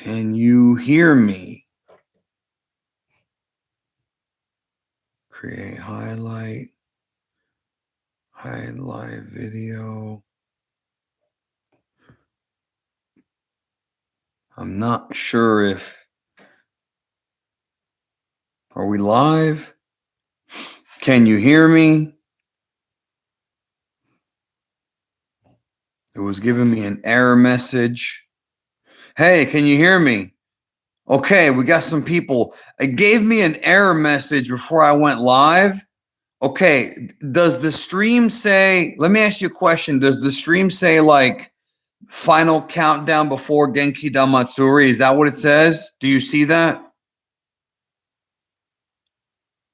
Can you hear me? Create highlight video. I'm not sure if, are we live? Can you hear me? It was giving me an error message. Hey, can you hear me? Okay, we got some people. It gave me an error message before I went live. Okay, does the stream say, let me ask you a question. Does the stream say like final countdown before Genkidamatsuri? Is that what it says? Do you see that?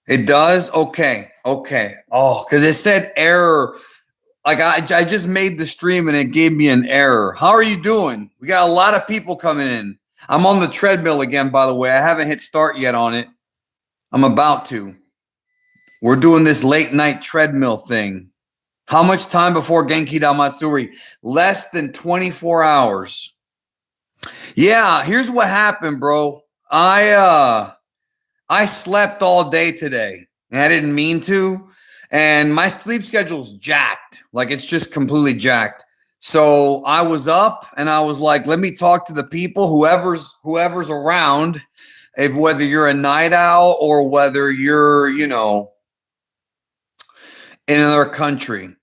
It does? Okay. Okay. Oh, because it said error. Like I just made the stream and it gave me an error. How are you doing? We got a lot of people coming in. I'm on the treadmill again, by the way. I haven't hit start yet on it. I'm about to. We're doing this late night treadmill thing. How much time before Genkidamatsuri? Less than 24 hours. Yeah, here's what happened, bro. I slept all day today. And I didn't mean to. And my sleep schedule's jacked. Like it's just completely jacked. So I was up and I was like, let me talk to the people, whoever's around, if whether you're a night owl or whether you're, in another country.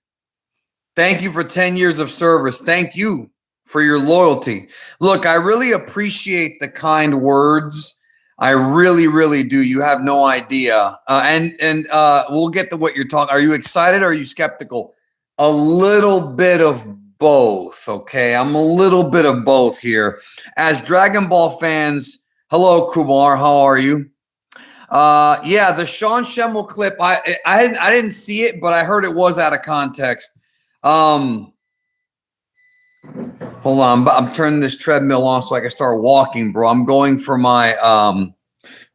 Thank you for 10 years of service. Thank you for your loyalty. Look, I really appreciate the kind words. I really, really do. You have no idea. And we'll get to what you're talking. Are you excited or are you skeptical? A little bit of both, okay? I'm a little bit of both here. As Dragon Ball fans, hello, Kumar. How are you? Yeah, the Sean Schemmel clip, I didn't see it, but I heard it was out of context. Hold on, I'm turning this treadmill on so I can start walking, bro. I'm going for my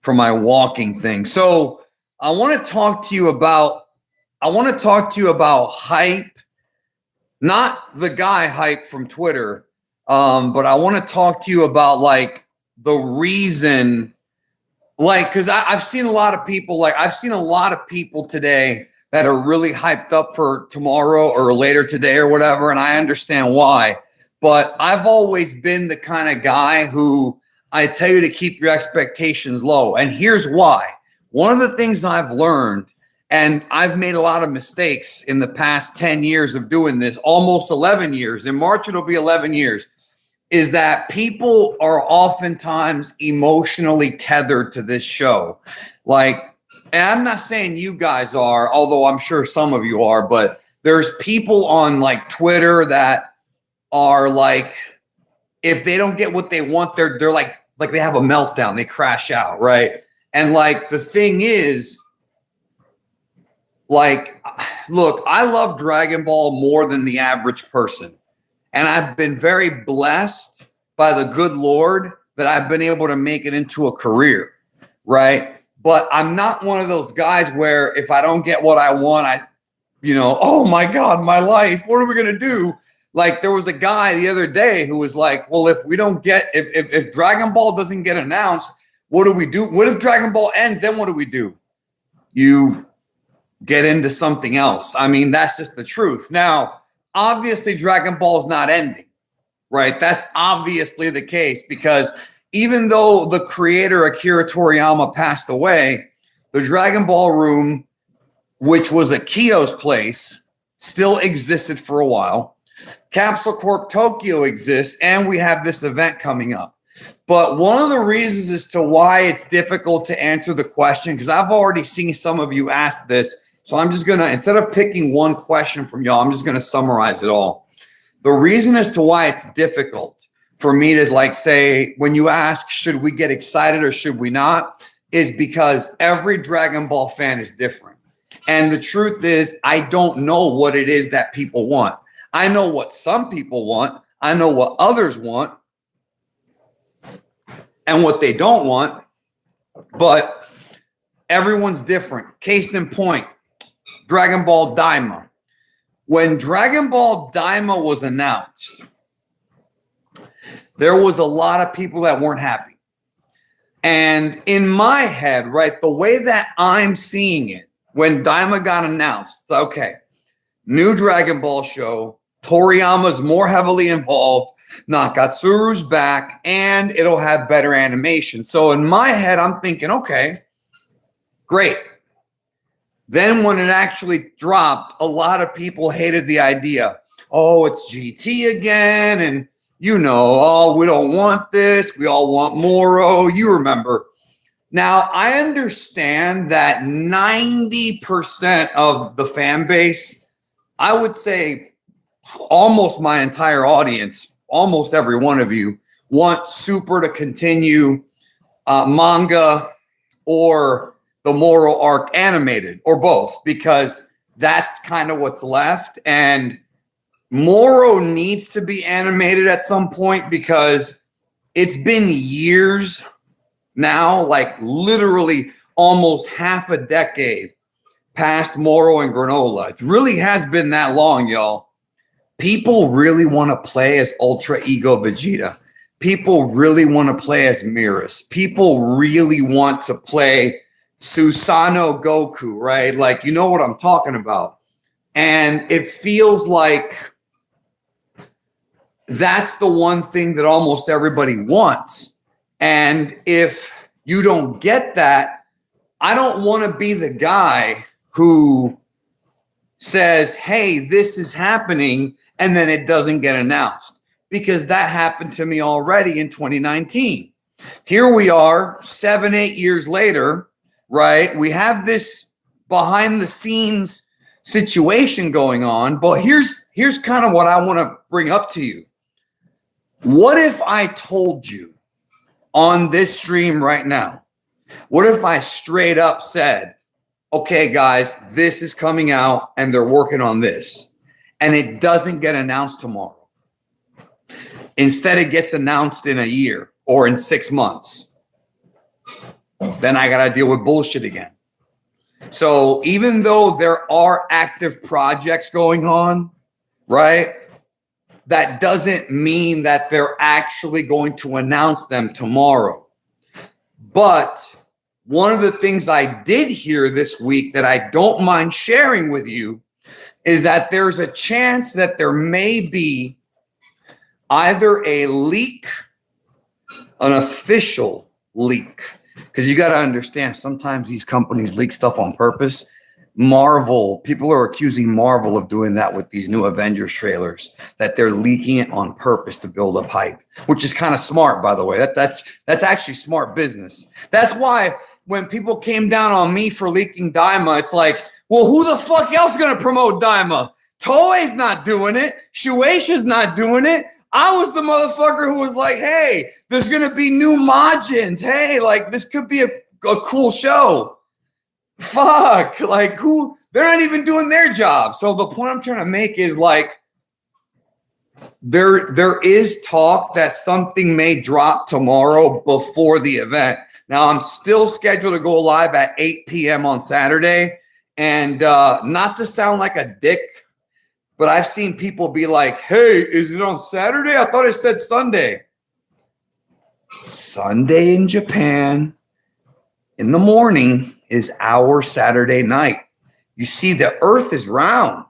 walking thing. So I want to talk to you about hype, not the guy hype from Twitter, but I want to talk to you about like the reason, like, because I've seen a lot of people, today that are really hyped up for tomorrow or later today or whatever, and I understand why. But I've always been the kind of guy who I tell you to keep your expectations low. And here's why. One of the things I've learned, and I've made a lot of mistakes in the past 10 years of doing this, almost 11 years. In March, it'll be 11 years, is that people are oftentimes emotionally tethered to this show. Like, and I'm not saying you guys are, although I'm sure some of you are, but there's people on like Twitter that are like, if they don't get what they want, they're like they have a meltdown, they crash out, right? And like the thing is, like, look, I love Dragon Ball more than the average person. And I've been very blessed by the good Lord that I've been able to make it into a career, right? But I'm not one of those guys where if I don't get what I want, oh my God, my life, what are we going to do? Like there was a guy the other day who was like, well, if Dragon Ball doesn't get announced, what do we do? What if Dragon Ball ends? Then what do we do? You get into something else. I mean, that's just the truth. Now, obviously Dragon Ball is not ending, right? That's obviously the case because even though the creator Akira Toriyama passed away, the Dragon Ball room, which was a kiosk place, still existed for a while. Capsule Corp Tokyo exists, and we have this event coming up. But one of the reasons as to why it's difficult to answer the question, because I've already seen some of you ask this, so I'm just going to, instead of picking one question from y'all, I'm just going to summarize it all. The reason as to why it's difficult for me to like say, when you ask, should we get excited or should we not, is because every Dragon Ball fan is different. And the truth is, I don't know what it is that people want. I know what some people want. I know what others want and what they don't want, but everyone's different. Case in point, Dragon Ball Daima. When Dragon Ball Daima was announced, there was a lot of people that weren't happy. And in my head, right, the way that I'm seeing it, when Daima got announced, okay, new Dragon Ball show, Toriyama's more heavily involved, Nakatsuru's back, and it'll have better animation. So in my head, I'm thinking, okay, great. Then when it actually dropped, a lot of people hated the idea. Oh, it's GT again, and oh, we don't want this. We all want Moro. You remember. Now, I understand that 90% of the fan base, I would say almost my entire audience, almost every one of you, want Super to continue, manga or the Moro arc animated, or both, because that's kind of what's left. And Moro needs to be animated at some point because it's been years now, like literally almost half a decade past Moro and Granola. It really has been that long, y'all. People really want to play as Ultra Ego Vegeta. People really want to play as Mirrors. People really want to play Susanoo Goku, right? Like, you know what I'm talking about. And it feels like that's the one thing that almost everybody wants. And if you don't get that, I don't want to be the guy who says, hey, this is happening, and then it doesn't get announced, because that happened to me already in 2019. Here we are 7-8 years later, right? We have this behind the scenes situation going on, but here's kind of what I want to bring up to you. What if I told you on this stream right now, what if I straight up said, okay, guys, this is coming out and they're working on this, and it doesn't get announced tomorrow. Instead, it gets announced in a year or in 6 months. Then I got to deal with bullshit again. So even though there are active projects going on, right, that doesn't mean that they're actually going to announce them tomorrow. But one of the things I did hear this week that I don't mind sharing with you is that there's a chance that there may be either a leak, an official leak, because you got to understand, sometimes these companies leak stuff on purpose. Marvel, people are accusing Marvel of doing that with these new Avengers trailers, that they're leaking it on purpose to build up hype, which is kind of smart, by the way. That's actually smart business. That's why when people came down on me for leaking Daima, it's like, well, who the fuck else is going to promote Daima? Toei's not doing it. Shueisha's not doing it. I was the motherfucker who was like, hey, there's going to be new Majins. Hey, like, this could be a cool show. Fuck, like, who? They're not even doing their job. So the point I'm trying to make is, like, there is talk that something may drop tomorrow before the event. Now, I'm still scheduled to go live at 8 p.m. on Saturday. And not to sound like a dick, but I've seen people be like, hey, is it on Saturday? I thought it said Sunday. Sunday in Japan in the morning is our Saturday night. You see, the earth is round.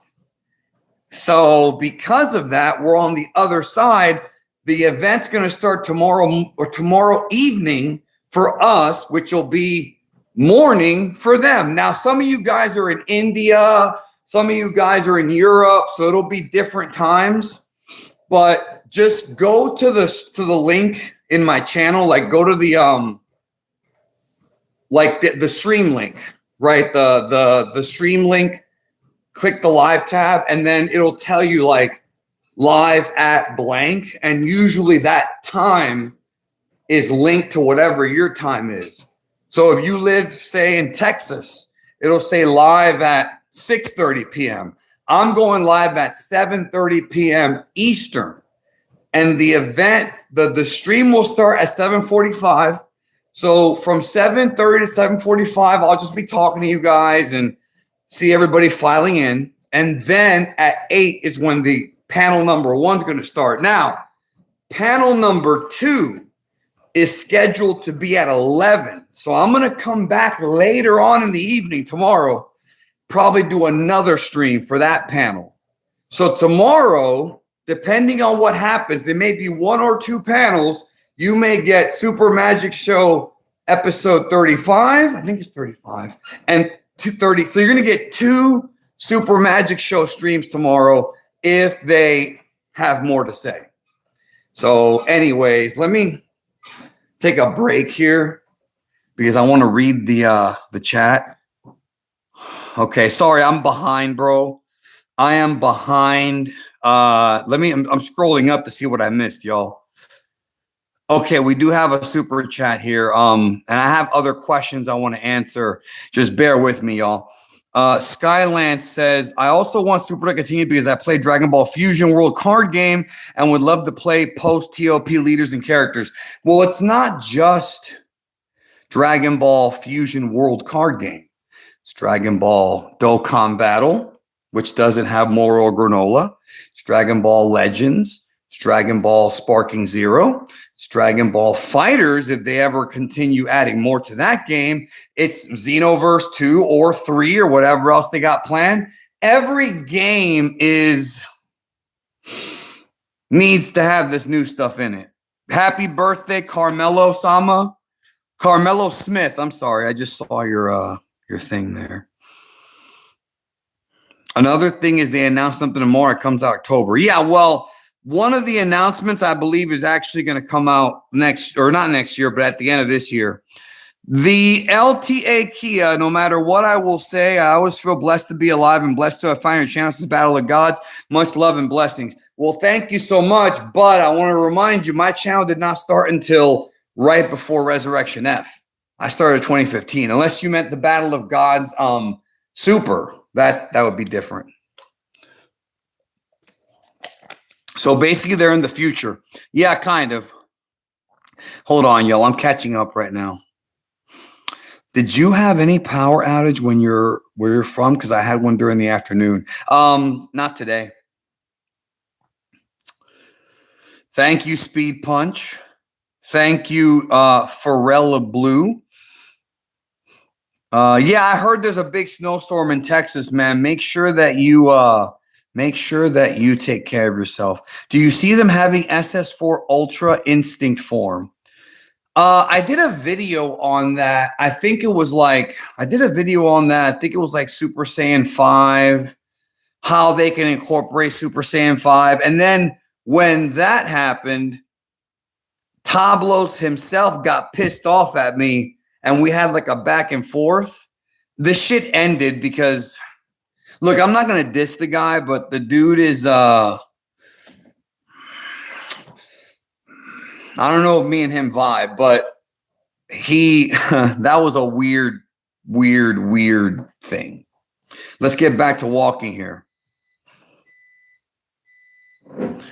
So because of that, we're on the other side. The event's going to start tomorrow or tomorrow evening for us, which will be morning for them. Now, some of you guys are in India, some of you guys are in Europe, so it'll be different times. But just go to the link in my channel, like go to the the stream link, right? The stream link, click the live tab, and then it'll tell you like live at blank. And usually that time is linked to whatever your time is. So if you live, say, in Texas, it'll say live at 6:30 p.m. I'm going live at 7:30 p.m. Eastern. And the event, the stream will start at 7:45. So from 7:30 to 7:45, I'll just be talking to you guys and see everybody filing in. And then at 8 is when the panel number 1 is going to start. Now, Panel number 2 is scheduled to be at 11. So I'm going to come back later on in the evening tomorrow, probably do another stream for that panel. So tomorrow, depending on what happens, there may be 1 or 2 panels. You may get Super Magic Show episode 35. I think it's 35 and 230. So you're going to get 2 Super Magic Show streams tomorrow if they have more to say. So anyways, let me take a break here because I want to read the chat. Okay, sorry, I'm behind, bro. I am behind. I'm scrolling up to see what I missed, y'all. Okay, we do have a super chat here. And I have other questions I want to answer. Just bear with me, y'all. Skyland says, I also want Super to continue because I play Dragon Ball Fusion World card game and would love to play post-TOP leaders and characters. Well, it's not just Dragon Ball Fusion World card game. It's Dragon Ball Dokkan Battle, which doesn't have Moro or Granola. It's Dragon Ball Legends. It's Dragon Ball Sparking Zero. It's Dragon Ball Fighters, if they ever continue adding more to that game. It's Xenoverse 2 or 3 or whatever else they got planned. Every game needs to have this new stuff in it. Happy birthday, Carmelo Sama. Carmelo Smith. I'm sorry. I just saw your thing there. Another thing is they announced something tomorrow. It comes out October. Yeah, well, one of the announcements I believe is actually going to come out not next year, but at the end of this year. The LTA Kia, no matter what I will say, I always feel blessed to be alive and blessed to have found your channel. This is Battle of Gods. Much love and blessings. Well, thank you so much, but I want to remind you, my channel did not start until right before Resurrection F. I started 2015. Unless you meant the Battle of Gods Super, that would be different. So basically, they're in the future. Yeah, kind of. Hold on, y'all. I'm catching up right now. Did you have any power outage where you're from? Because I had one during the afternoon. Not today. Thank you, Speed Punch. Thank you, Pharrella Blue. Yeah, I heard there's a big snowstorm in Texas, man. Make sure that you take care of yourself. Do you see them having SS4 Ultra Instinct form? I did a video on that. I think it was like Super Saiyan 5, how they can incorporate Super Saiyan 5. And then when that happened, Tablos himself got pissed off at me and we had like a back and forth. The shit ended because, look, I'm not going to diss the guy, but the dude is, I don't know if me and him vibe, but that was a weird thing. Let's get back to walking here.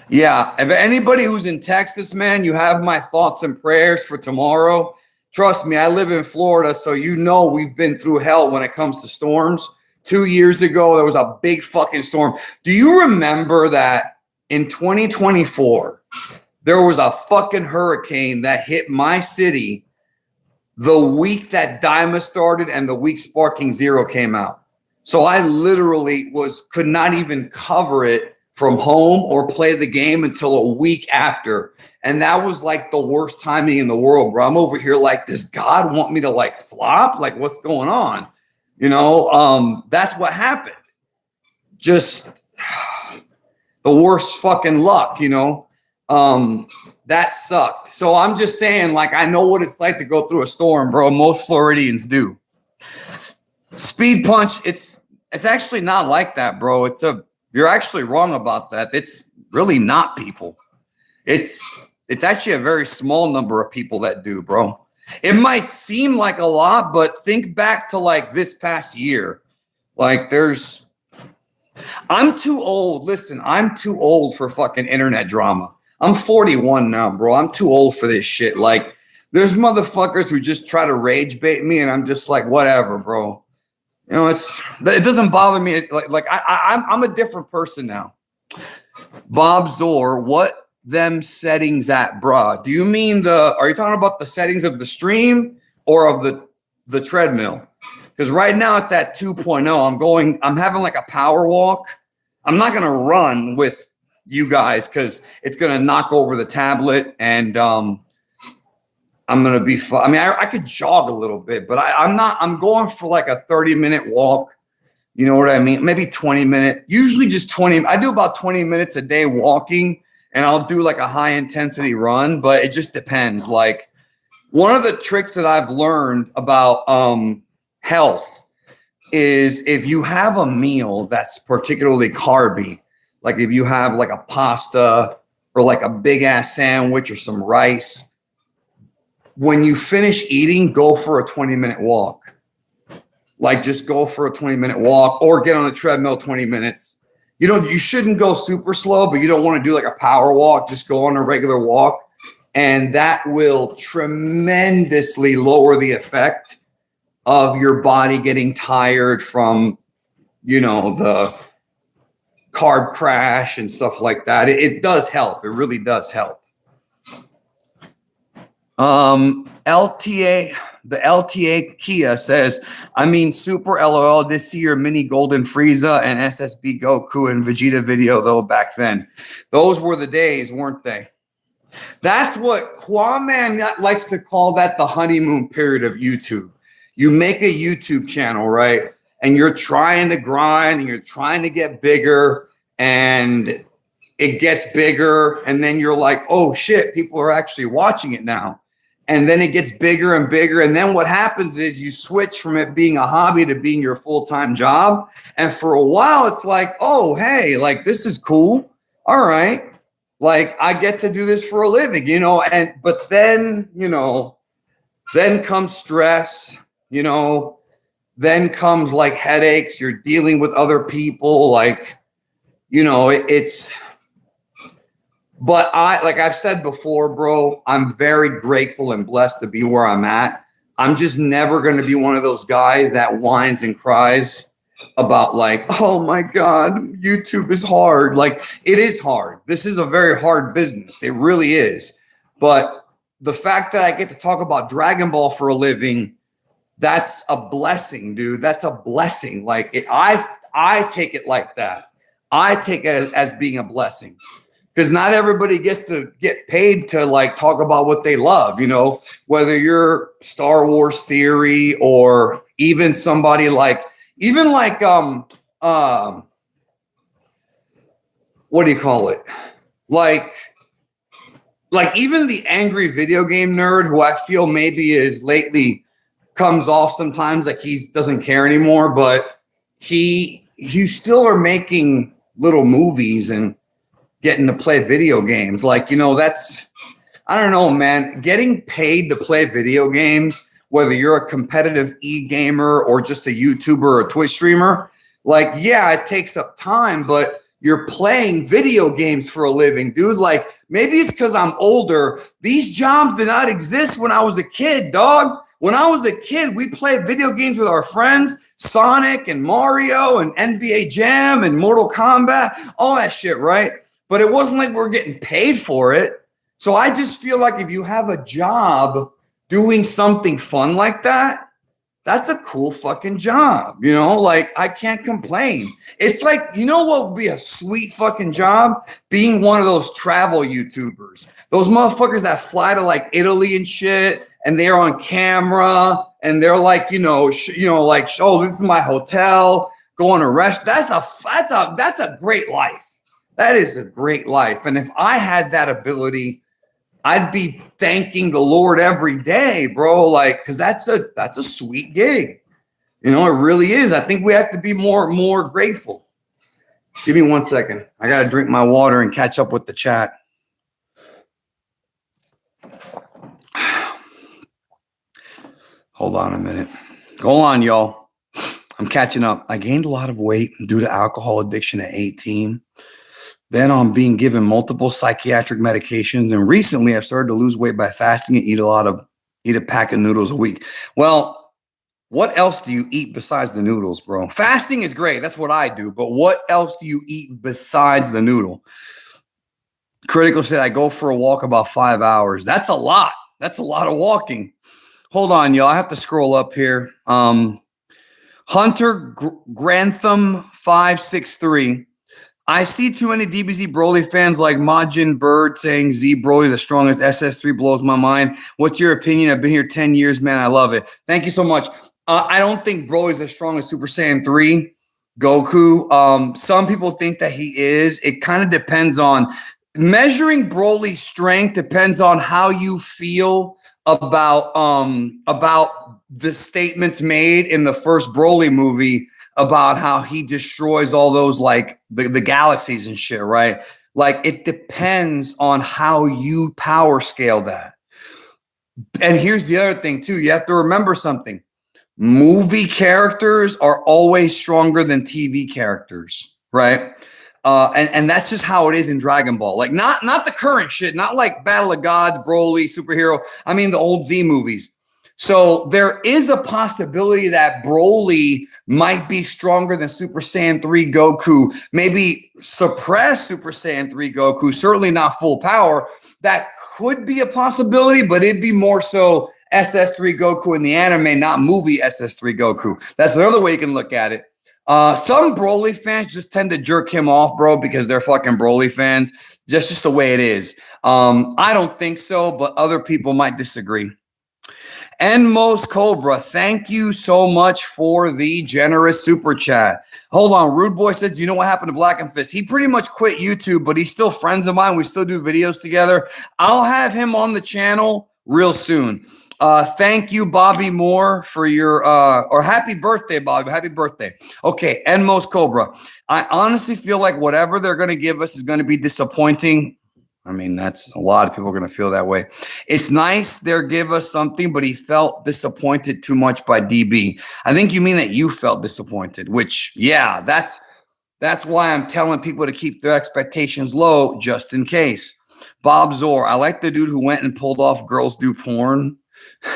Yeah, if anybody who's in Texas, man, you have my thoughts and prayers for tomorrow. Trust me, I live in Florida, so you know we've been through hell when it comes to storms. 2 years ago, there was a big fucking storm. Do you remember that in 2024, there was a fucking hurricane that hit my city the week that Dyma started and the week Sparking Zero came out? So I literally could not even cover it from home or play the game until a week after. And that was like the worst timing in the world, bro. I'm over here like, does God want me to like flop? Like, what's going on? You know, that's what happened. Just the worst fucking luck, you know. That sucked. So I'm just saying, like, I know what it's like to go through a storm, bro. Most Floridians do. Speed Punch, it's actually not like that, bro. You're actually wrong about that. It's really not people. It's actually a very small number of people that do, bro. It might seem like a lot, but think back to like this past year. Like I'm too old. Listen, I'm too old for fucking internet drama. I'm 41 now, bro. I'm too old for this shit. Like, there's motherfuckers who just try to rage bait me, and I'm just like, whatever, bro. You know, it doesn't bother me. Like I'm a different person now. Bob Zor, what them settings at, bruh? Do you mean are you talking about the settings of the stream or of the treadmill? Because right now it's at 2.0. I'm having like a power walk. I'm not going to run with you guys because it's going to knock over the tablet, and I'm going to be fun. I mean, I could jog a little bit, but I'm going for like a 30-minute walk. You know what I mean? Maybe 20-minute, usually just 20. I do about 20 minutes a day walking, and I'll do like a high intensity run, but it just depends. Like, one of the tricks that I've learned about health is if you have a meal that's particularly carby, like if you have like a pasta or like a big ass sandwich or some rice, when you finish eating, go for a 20-minute walk. Like, just go for a 20-minute walk or get on the treadmill 20 minutes. You shouldn't go super slow, but you don't want to do like a power walk. Just go on a regular walk. And that will tremendously lower the effect of your body getting tired from, the carb crash and stuff like that. It does help. It really does help. The LTA Kia says, I mean, super LOL. Did see your mini Golden Frieza and SSB Goku and Vegeta video, though, back then. Those were the days, weren't they? That's what Kwame likes to call that the honeymoon period of YouTube. You make a YouTube channel, right? And you're trying to grind and you're trying to get bigger, and it gets bigger. And then you're like, oh shit, people are actually watching it now. And then it gets bigger and bigger. And then what happens is you switch from it being a hobby to being your full-time job. And for a while, it's like, oh, hey, like, this is cool. All right. Like, I get to do this for a living, but then, then comes stress, then comes like headaches. You're dealing with other people. Like, but like I've said before, bro, I'm very grateful and blessed to be where I'm at. I'm just never going to be one of those guys that whines and cries about like, oh my God, YouTube is hard. Like, it is hard. This is a very hard business. It really is. But the fact that I get to talk about Dragon Ball for a living, that's a blessing, dude. That's a blessing. Like, I take it like that. I take it as being a blessing. Because not everybody gets to get paid to like talk about what they love, whether you're Star Wars Theory or even somebody like, what do you call it? Like even the angry video game nerd, who I feel maybe is lately comes off sometimes like he doesn't care anymore, but you still are making little movies and getting to play video games. Like, that's, I don't know, man, getting paid to play video games, whether you're a competitive e-gamer or just a YouTuber or a Twitch streamer, like, yeah, it takes up time, but you're playing video games for a living, dude. Like, maybe it's because I'm older. These jobs did not exist when I was a kid, dog. When I was a kid, we played video games with our friends, Sonic and Mario and NBA Jam and Mortal Kombat, all that shit, right? But it wasn't like we're getting paid for it. So I just feel like if you have a job doing something fun like that, that's a cool fucking job. Like, I can't complain. It's like, what would be a sweet fucking job? Being one of those travel YouTubers, those motherfuckers that fly to like Italy and shit, and they're on camera and they're like, like, oh, this is my hotel, go on a rest. That's a great life. That is a great life. And if I had that ability, I'd be thanking the Lord every day, bro. Like, because that's a sweet gig. It really is. I think we have to be more grateful. Give me 1 second. I got to drink my water and catch up with the chat. Hold on a minute. Go on, y'all. I'm catching up. I gained a lot of weight due to alcohol addiction at 18. Then I'm being given multiple psychiatric medications. And recently I've started to lose weight by fasting and eat a pack of noodles a week. Well, what else do you eat besides the noodles, bro? Fasting is great. That's what I do. But what else do you eat besides the noodle? Critical said, I go for a walk about 5 hours. That's a lot. That's a lot of walking. Hold on, y'all. I have to scroll up here. Hunter Grantham 563. I see too many DBZ Broly fans like Majin Bird saying Z Broly the strongest. SS3 blows my mind. What's your opinion? I've been here 10 years, man. I love it. Thank you so much. I don't think Broly's the strongest Super Saiyan 3 Goku. Some people think that he is. It kind of depends on measuring Broly's strength depends on how you feel about the statements made in the first Broly movie about how he destroys all those like the galaxies and shit, right? Like it depends on how you power scale that. And here's the other thing too. You have to remember something. Movie characters are always stronger than TV characters, right? And that's just how it is in Dragon Ball. Like not the current shit, not like Battle of Gods, Broly, superhero. I mean the old Z movies. So there is a possibility that Broly might be stronger than Super Saiyan 3 Goku, maybe suppress Super Saiyan 3 Goku, certainly not full power. That could be a possibility, but it'd be more so SS3 Goku in the anime, not movie SS3 Goku. That's another way you can look at it. Some Broly fans just tend to jerk him off, bro, because they're fucking Broly fans. Just the way it is. I don't think so, but other people might disagree. And Most Cobra, thank you so much for the generous super chat. Hold on, Rude Boy says, do you know what happened to Black and Fist? He pretty much quit YouTube, but he's still friends of mine. We still do videos together. I'll have him on the channel real soon. Thank you, Bobby Moore, for your or happy birthday, Bobby. Happy birthday. Okay, and Most Cobra. I honestly feel like whatever they're going to give us is going to be disappointing. I mean, that's a lot of people are going to feel that way. It's nice they'll give us something, but he felt disappointed too much by DB. I think you mean that you felt disappointed, which, yeah, that's why I'm telling people to keep their expectations low just in case. Bob Zor, I like the dude who went and pulled off Girls Do Porn.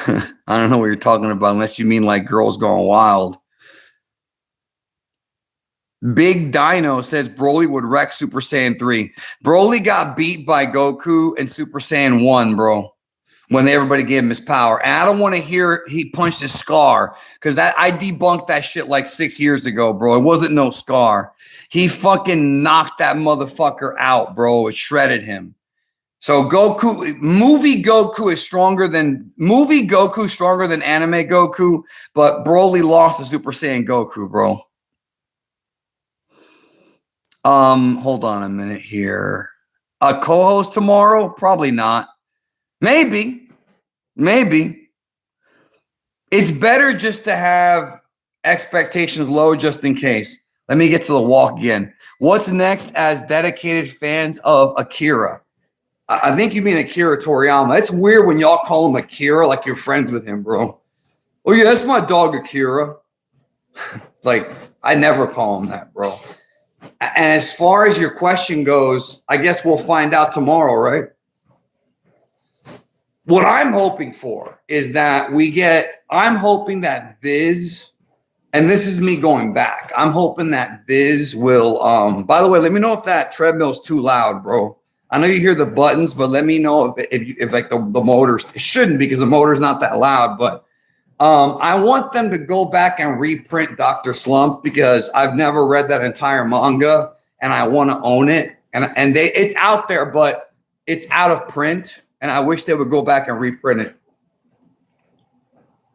I don't know what you're talking about unless you mean like Girls Gone Wild. Big Dino says Broly would wreck Super Saiyan 3. Broly got beat by Goku in Super Saiyan 1, bro, when everybody gave him his power. And I don't want to hear he punched his Scar because I debunked that shit like 6 years ago, bro. It wasn't no Scar. He fucking knocked that motherfucker out, bro. It shredded him. So movie Goku is stronger than anime Goku, but Broly lost to Super Saiyan Goku, bro. Hold on a minute here. A co-host tomorrow? Probably not. Maybe. It's better just to have expectations low just in case. Let me get to the walk again. What's next as dedicated fans of Akira? I think you mean Akira Toriyama. It's weird when y'all call him Akira like you're friends with him, bro. Oh, yeah, that's my dog, Akira. It's like, I never call him that, bro. And as far as your question goes, I guess we'll find out tomorrow, right? What I'm hoping for is that I'm hoping that Viz, and this is me going back, I'm hoping that Viz will, by the way, let me know if that treadmill's too loud, bro. I know you hear the buttons, but let me know if like the motors, it shouldn't because the motor's not that loud, but I want them to go back and reprint Dr. Slump because I've never read that entire manga and I want to own it. And it's out there, but it's out of print. And I wish they would go back and reprint it.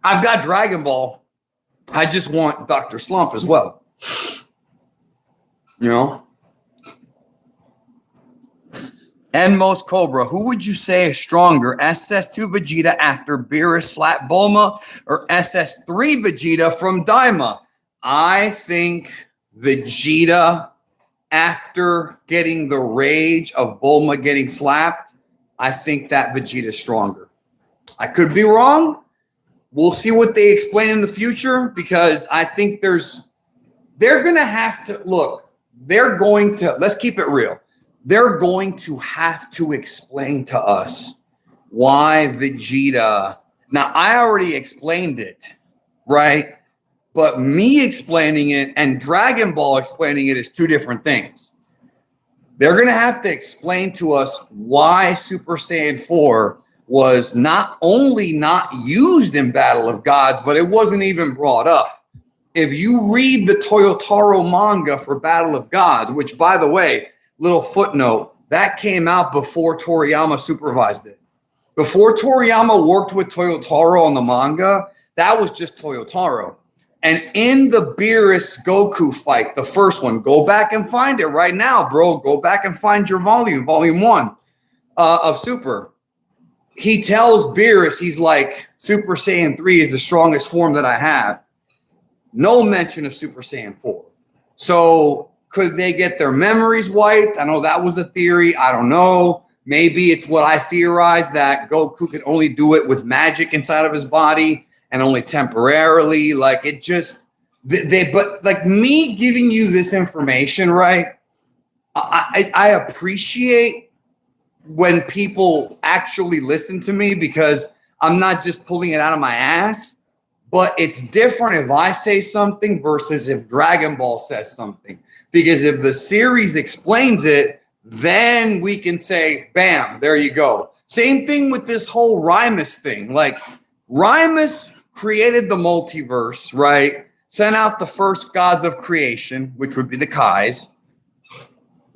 I've got Dragon Ball. I just want Dr. Slump as well. You know? And Most Cobra, who would you say is stronger, SS2 Vegeta after Beerus slapped Bulma or SS3 Vegeta from Daima? I think Vegeta after getting the rage of Bulma getting slapped. I think that Vegeta's stronger. I could be wrong. We'll see what they explain in the future because I think they're going to have to, let's keep it real. They're going to have to explain to us why Vegeta. Now, I already explained it, right? But me explaining it and Dragon Ball explaining it is two different things. they're going to have to explain to us why Super Saiyan 4 was not only not used in Battle of Gods, but it wasn't even brought up. If you read the Toyotaro manga for Battle of Gods, which, by the way, little footnote, that came out before Toriyama supervised it. Before Toriyama worked with Toyotaro on the manga, that was just Toyotaro. And in the Beerus Goku fight, the first one, go back and find it right now, bro. Go back and find your volume 1 of Super. He tells Beerus, he's like, Super Saiyan 3 is the strongest form that I have. No mention of Super Saiyan 4. So could they get their memories wiped? I know that was a theory. I don't know. Maybe it's what I theorized, that Goku could only do it with magic inside of his body and only temporarily. Like, it just, but like me giving you this information, right? I appreciate when people actually listen to me, because I'm not just pulling it out of my ass. But it's different if I say something versus if Dragon Ball says something. Because if the series explains it, then we can say, bam, there you go. Same thing with this whole Rymus thing. Like, Rymus created the multiverse, right? Sent out the first gods of creation, which would be the Kais.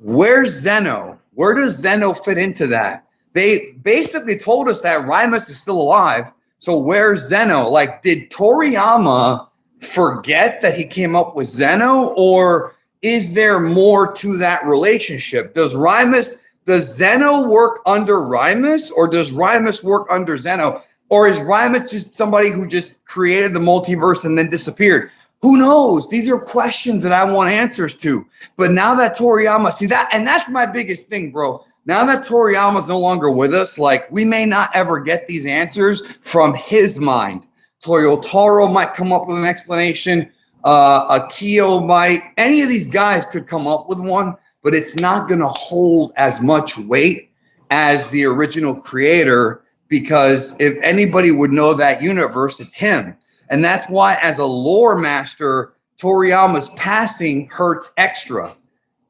Where's Zeno? Where does Zeno fit into that? They basically told us that Rymus is still alive. So where's Zeno? Like, did Toriyama forget that he came up with Zeno? Or is there more to that relationship? Does Zeno work under Rymus? Or does Rymus work under Zeno? Or is Rymus just somebody who just created the multiverse and then disappeared? Who knows? These are questions that I want answers to. But now that Toriyama, see that, and that's my biggest thing, bro. Now that Toriyama's no longer with us, like, we may not ever get these answers from his mind. Toyotaro might come up with an explanation. Akio might. Any of these guys could come up with one, but it's not going to hold as much weight as the original creator, because if anybody would know that universe, it's him. And that's why, as a lore master, Toriyama's passing hurts extra,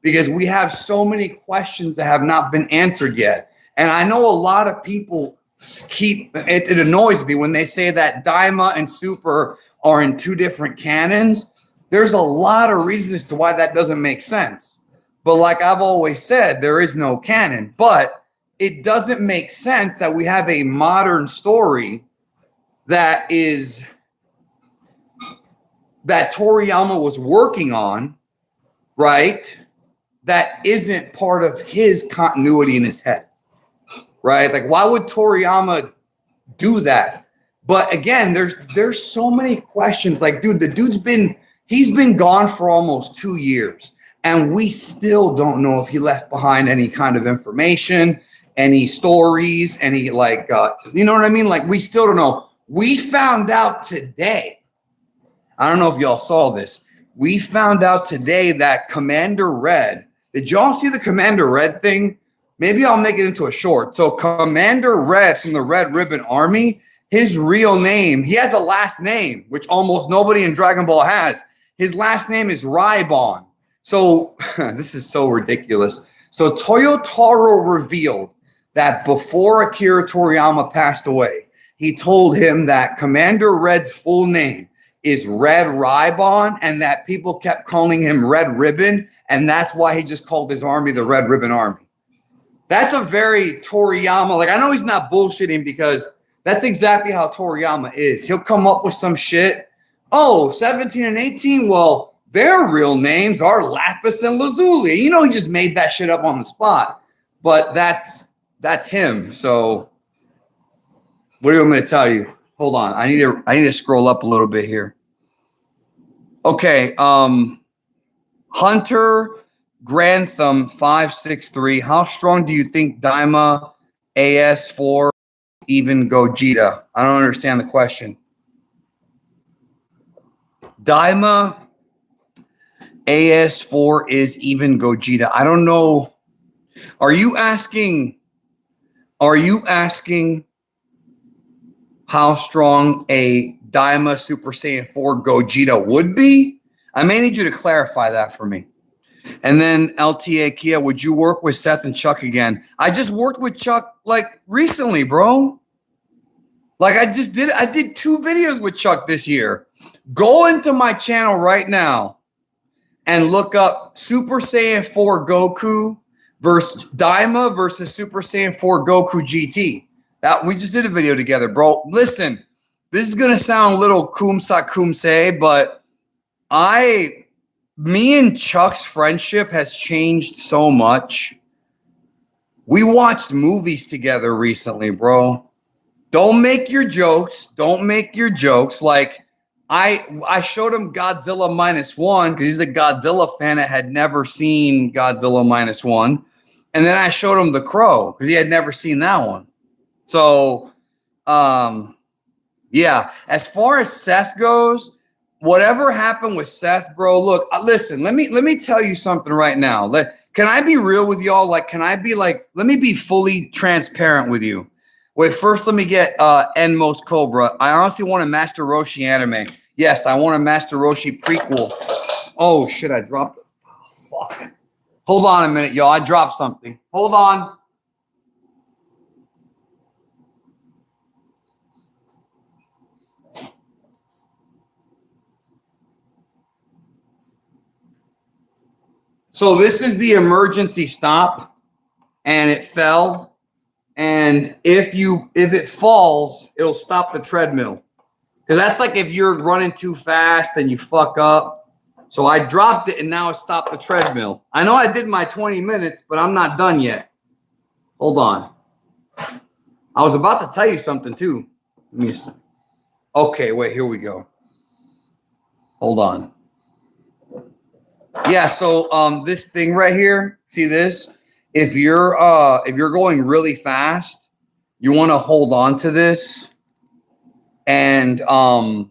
because we have so many questions that have not been answered yet. And I know a lot of people it annoys me when they say that Daima and Super are in two different canons. There's a lot of reasons to why that doesn't make sense. But like I've always said, there is no canon. But it doesn't make sense that we have a modern story that Toriyama was working on, right? That isn't part of his continuity in his head, right? Like, why would Toriyama do that? But again, there's so many questions. Like, dude, he's been gone for almost 2 years, and we still don't know if he left behind any kind of information, any stories, any like, you know what I mean? Like, we still don't know. We found out today. I don't know if y'all saw this. We found out today that Commander Red. Did y'all see the Commander Red thing? Maybe I'll make it into a short. So Commander Red from the Red Ribbon Army, his real name, he has a last name, which almost nobody in Dragon Ball has. His last name is Raibon. So this is so ridiculous. So Toyotaro revealed that before Akira Toriyama passed away, he told him that Commander Red's full name is Red Raibon, and that people kept calling him Red Ribbon, and that's why he just called his army the Red Ribbon Army. That's a very Toriyama, like, I know he's not bullshitting, because that's exactly how Toriyama is. He'll come up with some shit. Oh, 17 and 18, well, their real names are Lapis and Lazuli. You know, he just made that shit up on the spot. But that's him. So what do you want me to tell you? Hold on. I need to scroll up a little bit here. Okay. Hunter Grantham 563. How strong do you think Daima AS4 even Gogeta? I don't understand the question. Daima AS4 is even Gogeta. I don't know. Are you asking how strong a Daima Super Saiyan 4 Gogeta would be? I may need you to clarify that for me. And then LTA Kia, would you work with Seth and Chuck again? I just worked with Chuck like recently, bro. Like I did 2 videos with Chuck this year. Go into my channel right now and look up Super Saiyan 4 Goku versus Daima versus Super Saiyan 4 Goku GT. That we just did a video together, bro. Listen, this is gonna sound a little kumse, but me and Chuck's friendship has changed so much. We watched movies together recently, bro. Don't make your jokes. Don't make your jokes. Like I showed him Godzilla -1 because he's a Godzilla fan that had never seen Godzilla -1. And then I showed him The Crow because he had never seen that one. So, yeah, as far as Seth goes, whatever happened with Seth, bro, look, listen, let me tell you something right now. Can I be real with y'all? Like, let me be fully transparent with you. Wait, first, let me get Enmost Cobra. I honestly want a Master Roshi anime. Yes, I want a Master Roshi prequel. Oh, shit, I dropped it. Oh, fuck. Hold on a minute, y'all. I dropped something. Hold on. So this is the emergency stop, and it fell. And if it falls, it'll stop the treadmill. Because that's like if you're running too fast and you fuck up. So I dropped it and now it stopped the treadmill. I know I did my 20 minutes, but I'm not done yet. Hold on. I was about to tell you something too. Let me see. Okay, wait, here we go. Hold on. Yeah, so this thing right here, see this? If you're going really fast, you want to hold on to this, and so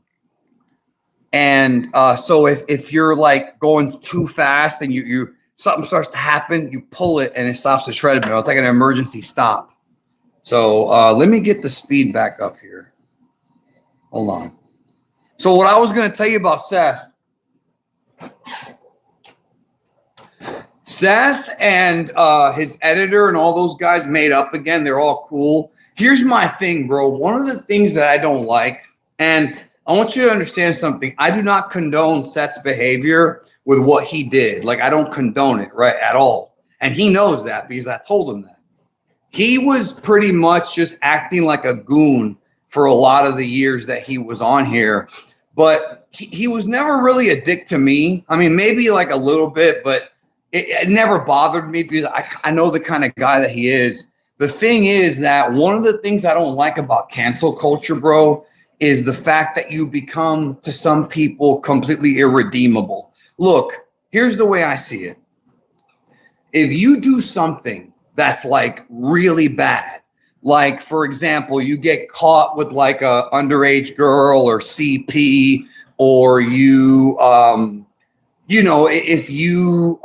if you're like going too fast and you something starts to happen, you pull it and it stops the treadmill. It's like an emergency stop. So let me get the speed back up here. Hold on. So what I was going to tell you about Seth. Seth and his editor and all those guys made up again. They're all cool. Here's my thing, bro. One of the things that I don't like, and I want you to understand something. I do not condone Seth's behavior with what he did. Like, I don't condone it, right, at all. And he knows that because I told him that. He was pretty much just acting like a goon for a lot of the years that he was on here. But he was never really a dick to me. I mean, maybe like a little bit, but it never bothered me because I know the kind of guy that he is. The thing is that one of the things I don't like about cancel culture, bro, is the fact that you become, to some people, completely irredeemable. Look, here's the way I see it. If you do something that's like really bad, like, for example, you get caught with like a underage girl or CP, or if you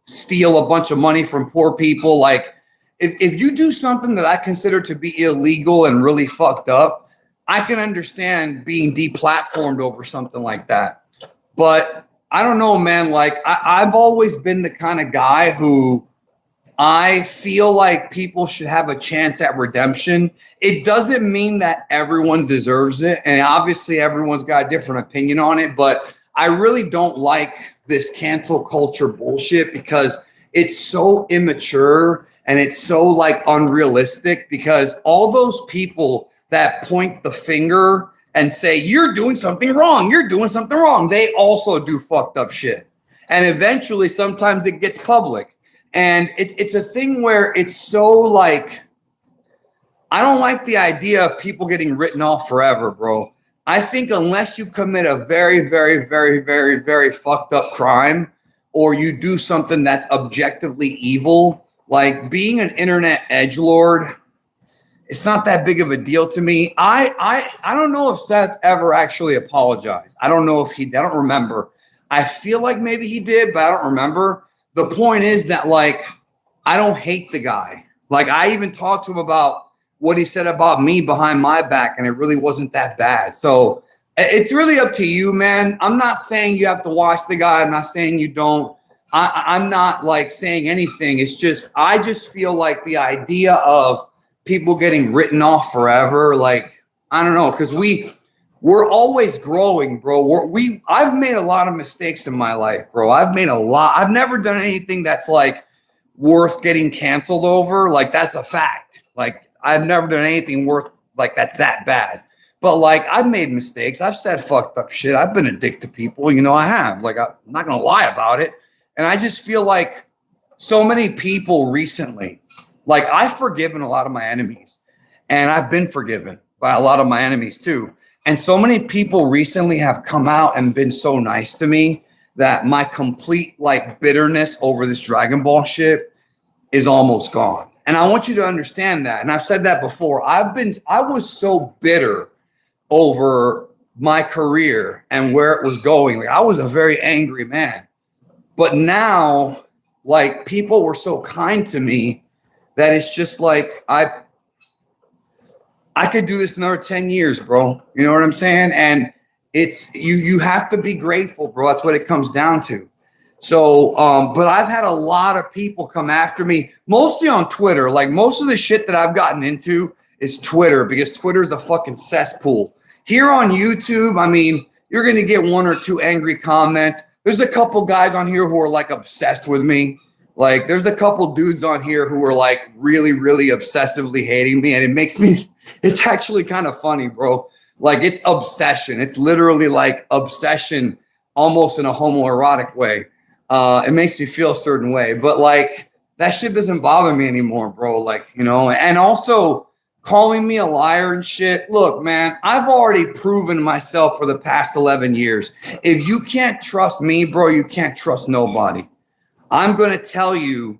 steal a bunch of money from poor people, like if you do something that I consider to be illegal and really fucked up, I can understand being deplatformed over something like that. But I don't know, man. Like I've always been the kind of guy who I feel like people should have a chance at redemption. It doesn't mean that everyone deserves it. And obviously everyone's got a different opinion on it, but I really don't like this cancel culture bullshit because it's so immature and it's so like unrealistic, because all those people that point the finger and say, you're doing something wrong, they also do fucked up shit. And eventually, sometimes it gets public. And it's a thing where it's so like, I don't like the idea of people getting written off forever, bro. I think unless you commit a very, very, very, very, very fucked up crime, or you do something that's objectively evil, like being an internet edgelord, it's not that big of a deal to me. I don't know if Seth ever actually apologized. I don't know if I don't remember. I feel like maybe he did, but I don't remember. The point is that, like, I don't hate the guy. Like, I even talked to him about what he said about me behind my back, and it really wasn't that bad. So it's really up to you, man. I'm not saying you have to watch the guy. I'm not saying you don't. I'm not like saying anything. It's just, I just feel like the idea of people getting written off forever, like, I don't know, because we're always growing, bro. I've made a lot of mistakes in my life, bro. I've never done anything that's like worth getting canceled over. Like, that's a fact. Like, I've never done anything worth like that's that bad. But like, I've made mistakes. I've said fucked up shit. I've been a dick to people. You know, I have. Like, I'm not gonna lie about it. And I just feel like so many people recently, like, I've forgiven a lot of my enemies, and I've been forgiven by a lot of my enemies too. And so many people recently have come out and been so nice to me that my complete like bitterness over this Dragon Ball shit is almost gone. And I want you to understand that. And I've said that before. I was so bitter over my career and where it was going. Like, I was a very angry man. But now, like, people were so kind to me that it's just like I could do this another 10 years, bro. You know what I'm saying? And it's you have to be grateful, bro. That's what it comes down to. So, but I've had a lot of people come after me, mostly on Twitter. Like, most of the shit that I've gotten into is Twitter, because Twitter is a fucking cesspool. Here on YouTube, I mean, you're going to get one or two angry comments. There's a couple guys on here who are like obsessed with me. Like, there's a couple dudes on here who are like really, really obsessively hating me. And it makes me, it's actually kind of funny, bro. Like, it's obsession. It's literally like obsession, almost in a homoerotic way. It makes me feel a certain way, but like, that shit doesn't bother me anymore, bro. Like, you know, and also calling me a liar and shit. Look, man, I've already proven myself for the past 11 years. If you can't trust me, bro, you can't trust nobody. I'm going to tell you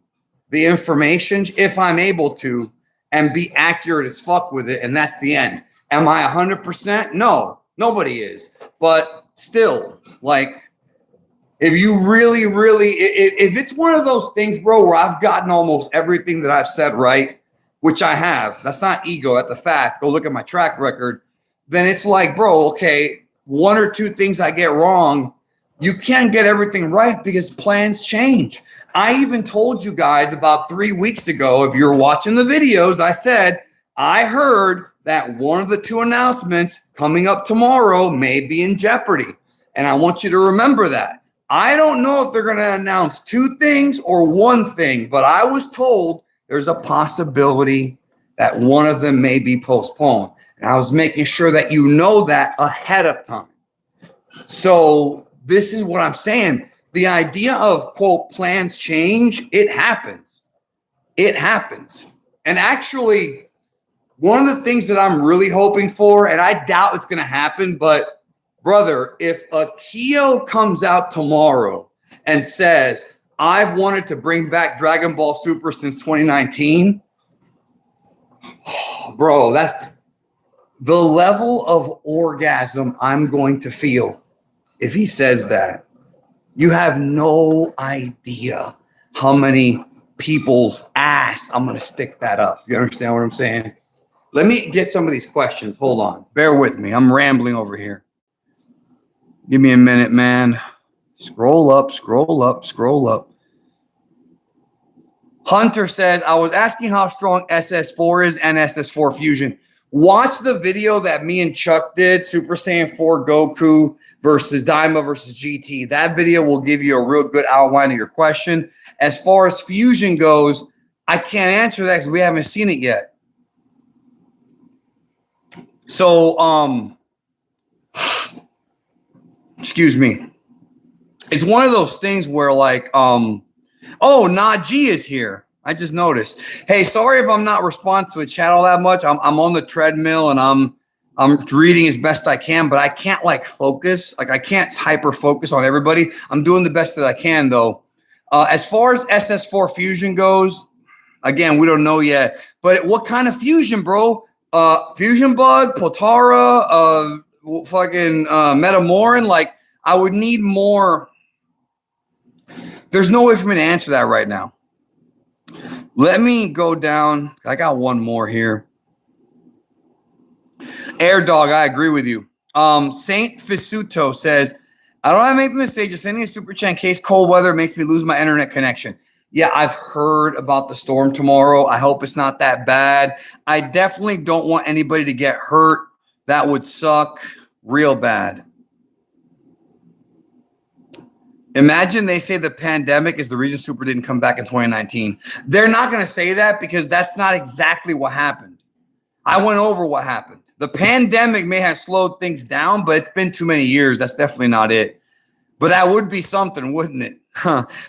the information if I'm able to and be accurate as fuck with it. And that's the end. Am I 100%? No, nobody is. But still, like, if you really, really, if it's one of those things, bro, where I've gotten almost everything that I've said right, which I have, that's not ego, that's the fact. Go look at my track record. Then it's like, bro, okay, one or two things I get wrong. You can't get everything right because plans change. I even told you guys about 3 weeks ago, if you're watching the videos, I said, I heard that one of the two announcements coming up tomorrow may be in jeopardy. And I want you to remember that. I don't know if they're going to announce two things or one thing, but I was told there's a possibility that one of them may be postponed. And I was making sure that you know that ahead of time. So this is what I'm saying. The idea of, quote, plans change, it happens. It happens. And actually, one of the things that I'm really hoping for, and I doubt it's going to happen, but brother, if a Kyo comes out tomorrow and says, I've wanted to bring back Dragon Ball Super since 2019, bro, that's the level of orgasm I'm going to feel if he says that. You have no idea how many people's ass I'm going to stick that up. You understand what I'm saying? Let me get some of these questions. Hold on. Bear with me. I'm rambling over here. Give me a minute, man. Scroll up, scroll up, scroll up. Hunter says, I was asking how strong SS4 is and SS4 Fusion. Watch the video that me and Chuck did, Super Saiyan 4 Goku versus Daima versus GT. That video will give you a real good outline of your question. As far as Fusion goes, I can't answer that because we haven't seen it yet. So, excuse me. It's one of those things where like, oh, Najee is here. I just noticed. Hey, sorry if I'm not responding to the chat all that much. I'm on the treadmill and I'm reading as best I can, but I can't like focus. Like, I can't hyper focus on everybody. I'm doing the best that I can though. As far as SS4 Fusion goes, again, we don't know yet. But what kind of fusion, bro? Fusion Bug, Potara, fucking Metamoran. Like, I would need more. There's no way for me to answer that right now. Let me go down. I got one more here. Air Dog, I agree with you. Saint Fisuto says, I don't have anything to say. Just sending a super chat in case cold weather makes me lose my internet connection. Yeah, I've heard about the storm tomorrow. I hope it's not that bad. I definitely don't want anybody to get hurt. That would suck real bad. Imagine they say the pandemic is the reason Super didn't come back in 2019. They're not going to say that because that's not exactly what happened. I went over what happened. The pandemic may have slowed things down, but it's been too many years. That's definitely not it. But that would be something, wouldn't it?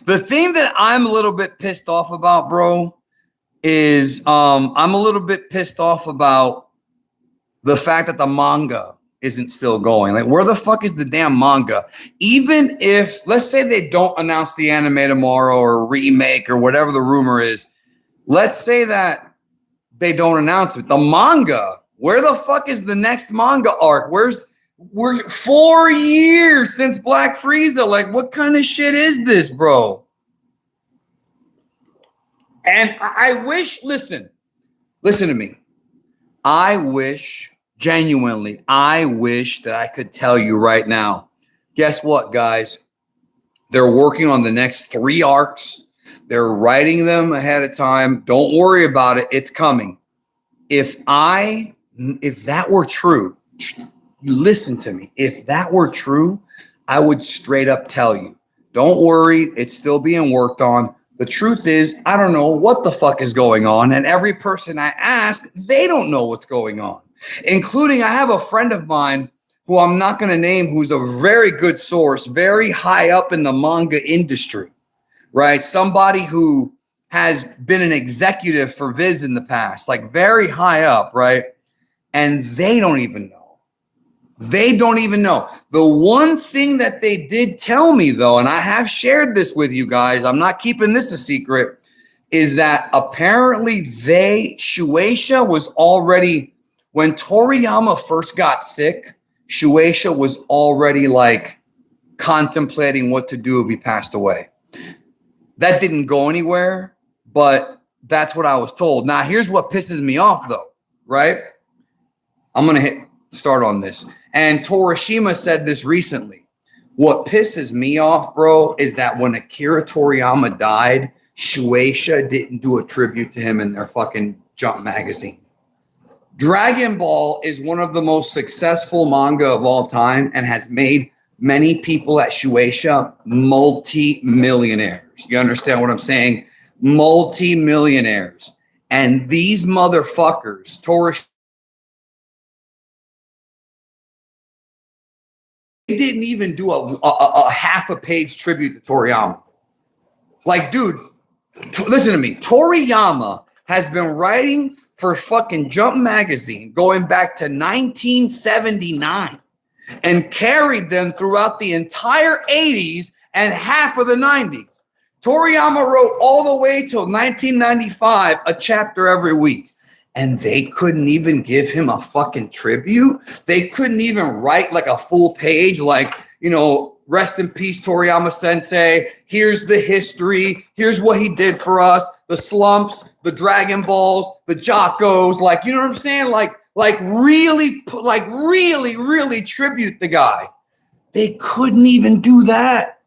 The thing that I'm a little bit pissed off about, bro, is I'm a little bit pissed off about the fact that the manga isn't still going. Like, where the fuck is the damn manga? Even if, let's say they don't announce the anime tomorrow or remake or whatever the rumor is, let's say that they don't announce it. The manga, where the fuck is the next manga arc? We're 4 years since Black Frieza. Like, what kind of shit is this, bro? And I wish, listen to me. Genuinely, I wish that I could tell you right now. Guess what, guys? They're working on the next 3 arcs. They're writing them ahead of time. Don't worry about it. It's coming. If that were true, listen to me. If that were true, I would straight up tell you, don't worry. It's still being worked on. The truth is, I don't know what the fuck is going on. And every person I ask, they don't know what's going on. Including, I have a friend of mine who I'm not going to name, who's a very good source, very high up in the manga industry, right? Somebody who has been an executive for Viz in the past, like very high up, right? And they don't even know. They don't even know. The one thing that they did tell me, though, and I have shared this with you guys, I'm not keeping this a secret, is that apparently Shueisha was already, when Toriyama first got sick, Shueisha was already like contemplating what to do if he passed away. That didn't go anywhere, but that's what I was told. Now, here's what pisses me off, though, right? I'm going to start on this. And Torishima said this recently. What pisses me off, bro, is that when Akira Toriyama died, Shueisha didn't do a tribute to him in their fucking Jump magazine. Dragon Ball is one of the most successful manga of all time and has made many people at Shueisha multi-millionaires. You understand what I'm saying? Multi-millionaires. And these motherfuckers, they didn't even do a half a page tribute to Toriyama. Like, dude, listen to me. Toriyama has been writing for fucking Jump magazine going back to 1979 and carried them throughout the entire 80s and half of the 90s. Toriyama wrote all the way till 1995 a chapter every week. And they couldn't even give him a fucking tribute. They couldn't even write like a full page, like, you know, rest in peace, Toriyama sensei. Here's the history. Here's what he did for us. The slumps, the Dragon Balls, the Jockos. Like, you know what I'm saying? Like really tribute the guy. They couldn't even do that.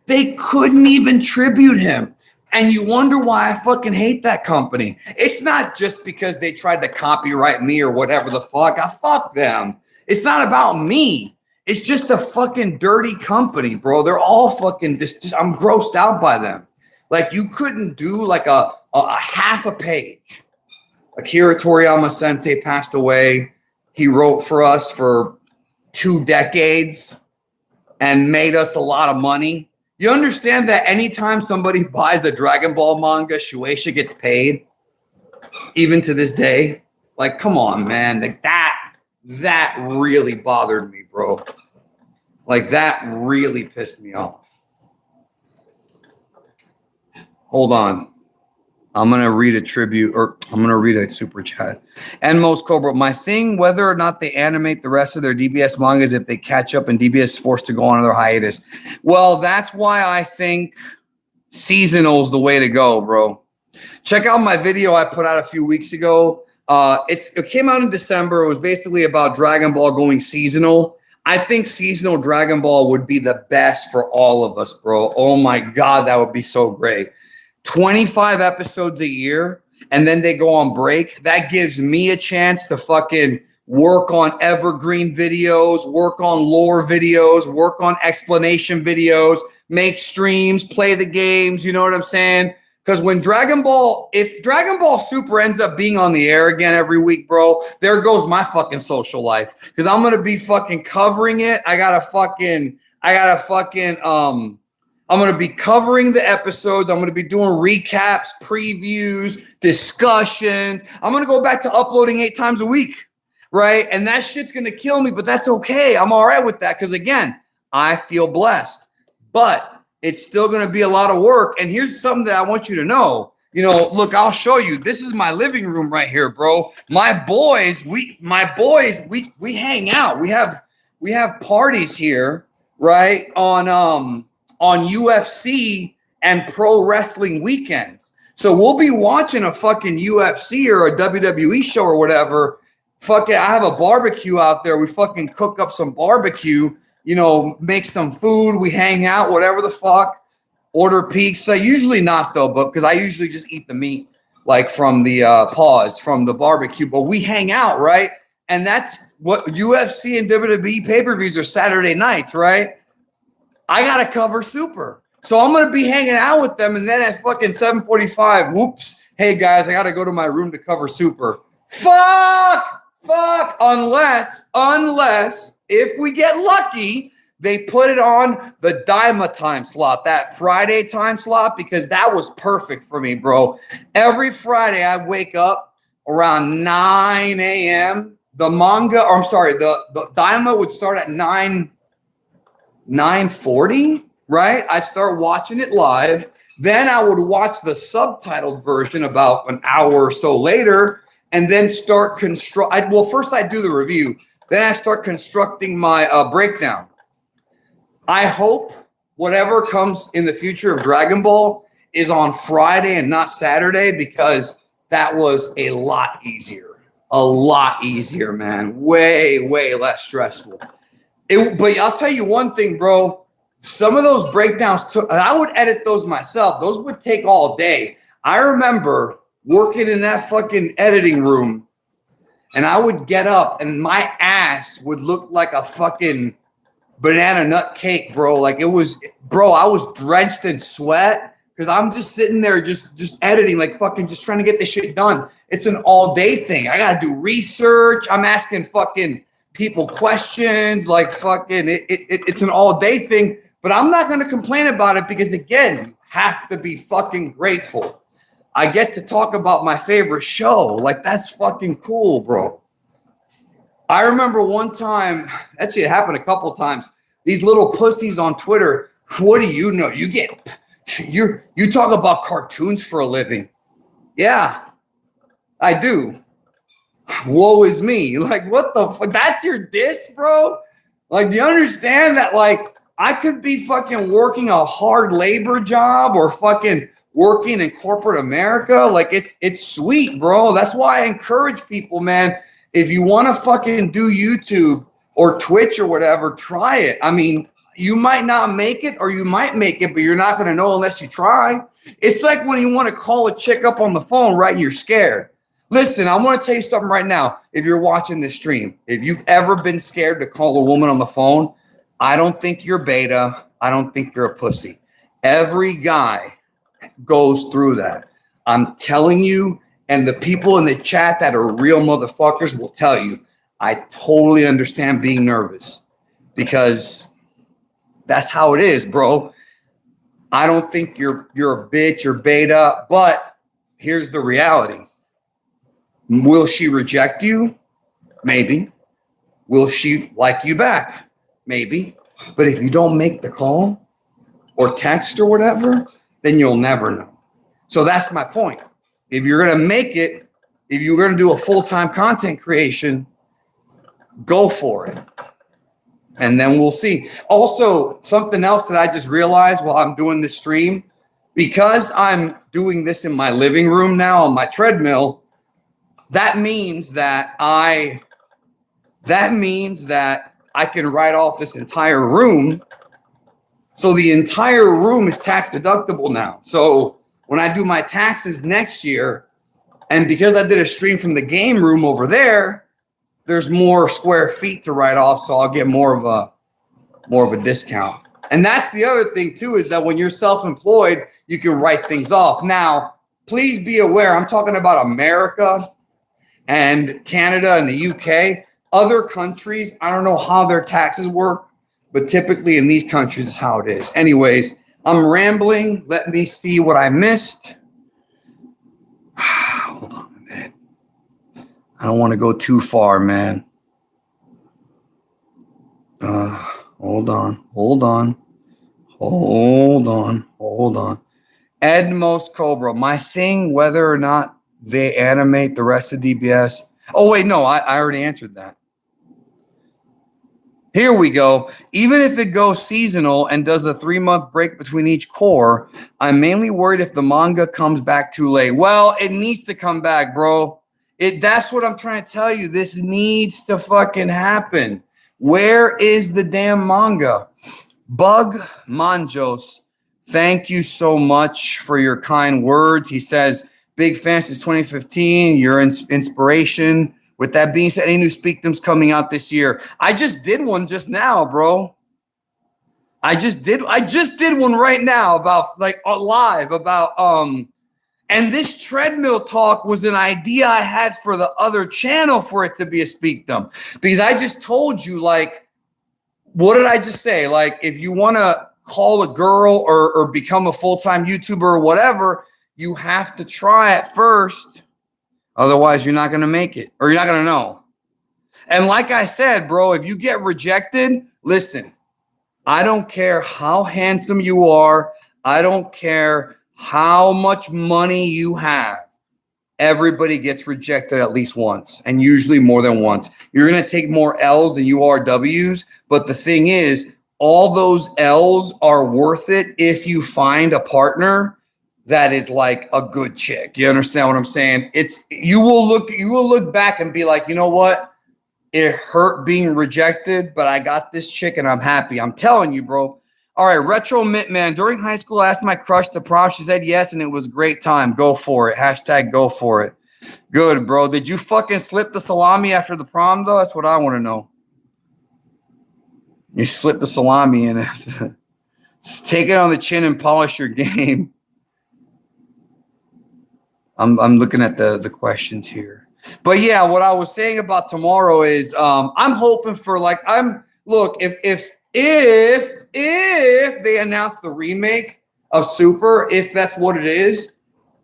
They couldn't even tribute him. And you wonder why I fucking hate that company. It's not just because they tried to copyright me or whatever the fuck. I fuck them. It's not about me. It's just a fucking dirty company, bro. They're all fucking just I'm grossed out by them. Like, you couldn't do like a half a page. Akira Toriyama sensei passed away. He wrote for us for 2 decades and made us a lot of money. You understand that anytime somebody buys a Dragon Ball manga, Shueisha gets paid, even to this day? Like, come on, man. Like, that really bothered me, bro. Like, that really pissed me off. Hold on. I'm going to read a tribute, or I'm going to read a super chat. And Most Cobra, my thing, whether or not they animate the rest of their DBS mangas, if they catch up and DBS is forced to go on another hiatus. Well, that's why I think seasonal's the way to go, bro. Check out my video I put out a few weeks ago. It came out in December. It was basically about Dragon Ball going seasonal. I think seasonal Dragon Ball would be the best for all of us, bro. Oh my God, that would be so great. 25 episodes a year, and then they go on break. That gives me a chance to fucking work on evergreen videos, work on lore videos, work on explanation videos, make streams, play the games. You know what I'm saying? Because when if Dragon Ball Super ends up being on the air again every week, bro, there goes my fucking social life. Because I'm gonna be fucking covering it. I'm gonna be covering the episodes. I'm gonna be doing recaps, previews, discussions. I'm gonna go back to uploading 8 times a week, right? And that shit's gonna kill me, but that's okay. I'm all right with that because again, I feel blessed. But it's still going to be a lot of work. And here's something that I want you to know. You know, look, I'll show you. This is my living room right here, bro. My boys, we hang out. We have parties here, right? On UFC and pro wrestling weekends. So we'll be watching a fucking UFC or a WWE show or whatever. Fucking, I have a barbecue out there. We fucking cook up some barbecue. You know, make some food, we hang out, whatever the fuck, order pizza. Usually not though, but because I usually just eat the meat like from the paws from the barbecue, but we hang out, right? And that's what UFC and WWE pay-per-views are Saturday nights, right? I got to cover Super. So I'm going to be hanging out with them. And then at fucking 7:45, whoops, hey guys, I got to go to my room to cover Super. Fuck, unless if we get lucky, they put it on the Daima time slot, that Friday time slot, because that was perfect for me, bro. Every Friday I wake up around 9 a.m. The Daima would start at 9:40, right? I'd start watching it live. Then I would watch the subtitled version about an hour or so later, and then start first I do the review. Then I start constructing my breakdown. I hope whatever comes in the future of Dragon Ball is on Friday and not Saturday, because that was a lot easier. A lot easier, man. Way, way less stressful. But I'll tell you one thing, bro. Some of those breakdowns I would edit those myself. Those would take all day. I remember working in that fucking editing room, and I would get up and my ass would look like a fucking banana nut cake, bro. Like I was drenched in sweat because I'm just sitting there just editing, like fucking just trying to get this shit done. It's an all day thing. I got to do research. I'm asking fucking people questions, like fucking it's an all day thing, but I'm not going to complain about it because again, you have to be fucking grateful. I get to talk about my favorite show. Like, that's fucking cool, bro. I remember one time, actually it happened a couple times, these little pussies on Twitter, what do you know? You talk about cartoons for a living. Yeah, I do. Woe is me. Like, what the fuck? That's your diss, bro? Like, do you understand that, like, I could be fucking working a hard labor job or fucking working in corporate America? Like, it's sweet, bro. That's why I encourage people, man. If you want to fucking do YouTube or Twitch or whatever, try it. I mean, you might not make it or you might make it, but you're not going to know unless you try. It's like when you want to call a chick up on the phone, right? And you're scared. Listen, I want to tell you something right now. If you're watching this stream, if you've ever been scared to call a woman on the phone, I don't think you're beta. I don't think you're a pussy. Every guy goes through that. I'm telling you, and the people in the chat that are real motherfuckers will tell you, I totally understand being nervous because that's how it is, bro. I don't think you're a bitch or beta, but here's the reality. Will she reject you? Maybe. Will she like you back? Maybe. But if you don't make the call or text or whatever, then you'll never know. So that's my point. If you're going to make it, if you're going to do a full-time content creation, go for it. And then we'll see. Also, something else that I just realized while I'm doing this stream, because I'm doing this in my living room now on my treadmill, that means that I can write off this entire room. So the entire room is tax deductible now. So when I do my taxes next year, and because I did a stream from the game room over there, there's more square feet to write off. So I'll get more of a discount. And that's the other thing too, is that when you're self-employed, you can write things off. Now, please be aware, I'm talking about America and Canada and the UK. Other countries, I don't know how their taxes work, but typically in these countries is how it is. Anyways, I'm rambling. Let me see what I missed. Hold on a minute. I don't want to go too far, man. Hold on. Edmos Cobra. My thing, whether or not they animate the rest of DBS. Oh, wait, no, I already answered that. Here we go. Even if it goes seasonal and does a 3-month break between each core, I'm mainly worried if the manga comes back too late. Well, it needs to come back, bro. That's what I'm trying to tell you. This needs to fucking happen. Where is the damn manga? Bug Manjos, thank you so much for your kind words. He says, big fan since 2015. You're inspiration. With that being said, any new Speakdoms coming out this year? I just did one just now, bro. I just did one right now about like live about and this treadmill talk was an idea I had for the other channel for it to be a Speakdom, because I just told you, like, what did I just say? Like, if you want to call a girl or become a full-time YouTuber or whatever, you have to try it first. Otherwise, you're not going to make it, or you're not going to know. And like I said, bro, if you get rejected, listen, I don't care how handsome you are. I don't care how much money you have. Everybody gets rejected at least once, and usually more than once. You're going to take more L's than you are W's. But the thing is, all those L's are worth it if you find a partner that is like a good chick. You understand what I'm saying? You will look back and be like, you know what? It hurt being rejected, but I got this chick and I'm happy. I'm telling you, bro. All right, Retro Mint Man. During high school, I asked my crush to prom. She said yes, and it was a great time. Go for it. Hashtag go for it. Good, bro. Did you fucking slip the salami after the prom, though? That's what I want to know. You slip the salami in it. Just take it on the chin and polish your game. I'm looking at the questions here. But yeah, what I was saying about tomorrow is I'm hoping for if they announce the remake of Super, if that's what it is,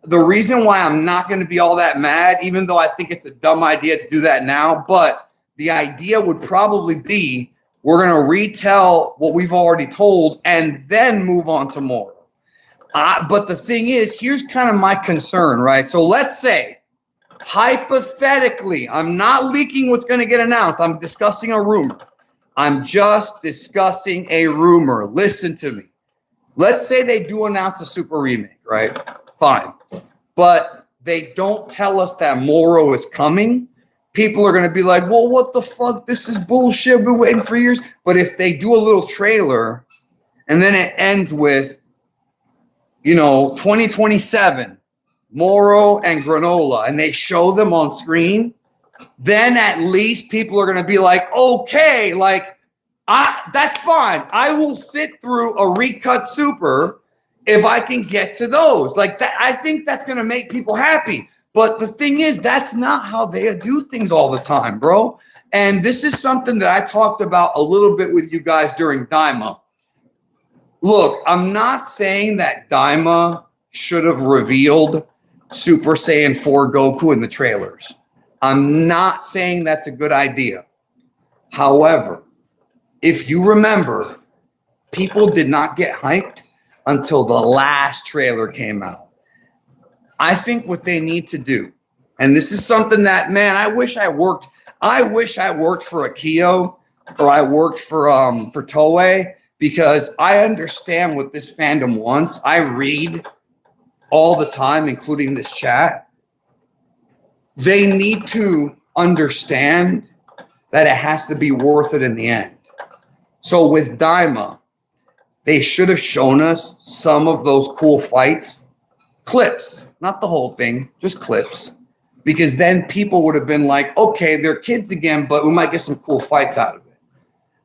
the reason why I'm not going to be all that mad, even though I think it's a dumb idea to do that now, but the idea would probably be we're going to retell what we've already told and then move on to more. But the thing is, here's kind of my concern, right? So let's say, hypothetically, I'm not leaking what's going to get announced. I'm discussing a rumor. I'm just discussing a rumor. Listen to me. Let's say they do announce a Super remake, right? Fine. But they don't tell us that Moro is coming. People are going to be like, well, what the fuck? This is bullshit. We've been waiting for years. But if they do a little trailer and then it ends with, 2027, Moro and Granola, and they show them on screen, then at least people are going to be like, okay, that's fine. I will sit through a recut Super if I can get to those. Like that, I think that's going to make people happy. But the thing is, that's not how they do things all the time, bro. And this is something that I talked about a little bit with you guys during Daima. Look, I'm not saying that Daima should have revealed Super Saiyan 4 Goku in the trailers. I'm not saying that's a good idea. However, if you remember, people did not get hyped until the last trailer came out. I think what they need to do, and this is something that, man, I wish I worked for Akio or I worked for Toei, because I understand what this fandom wants. I read all the time, including this chat. They need to understand that it has to be worth it in the end. So with Daima, they should have shown us some of those cool fights, clips, not the whole thing, just clips, because then people would have been like, okay, they're kids again, but we might get some cool fights out of it.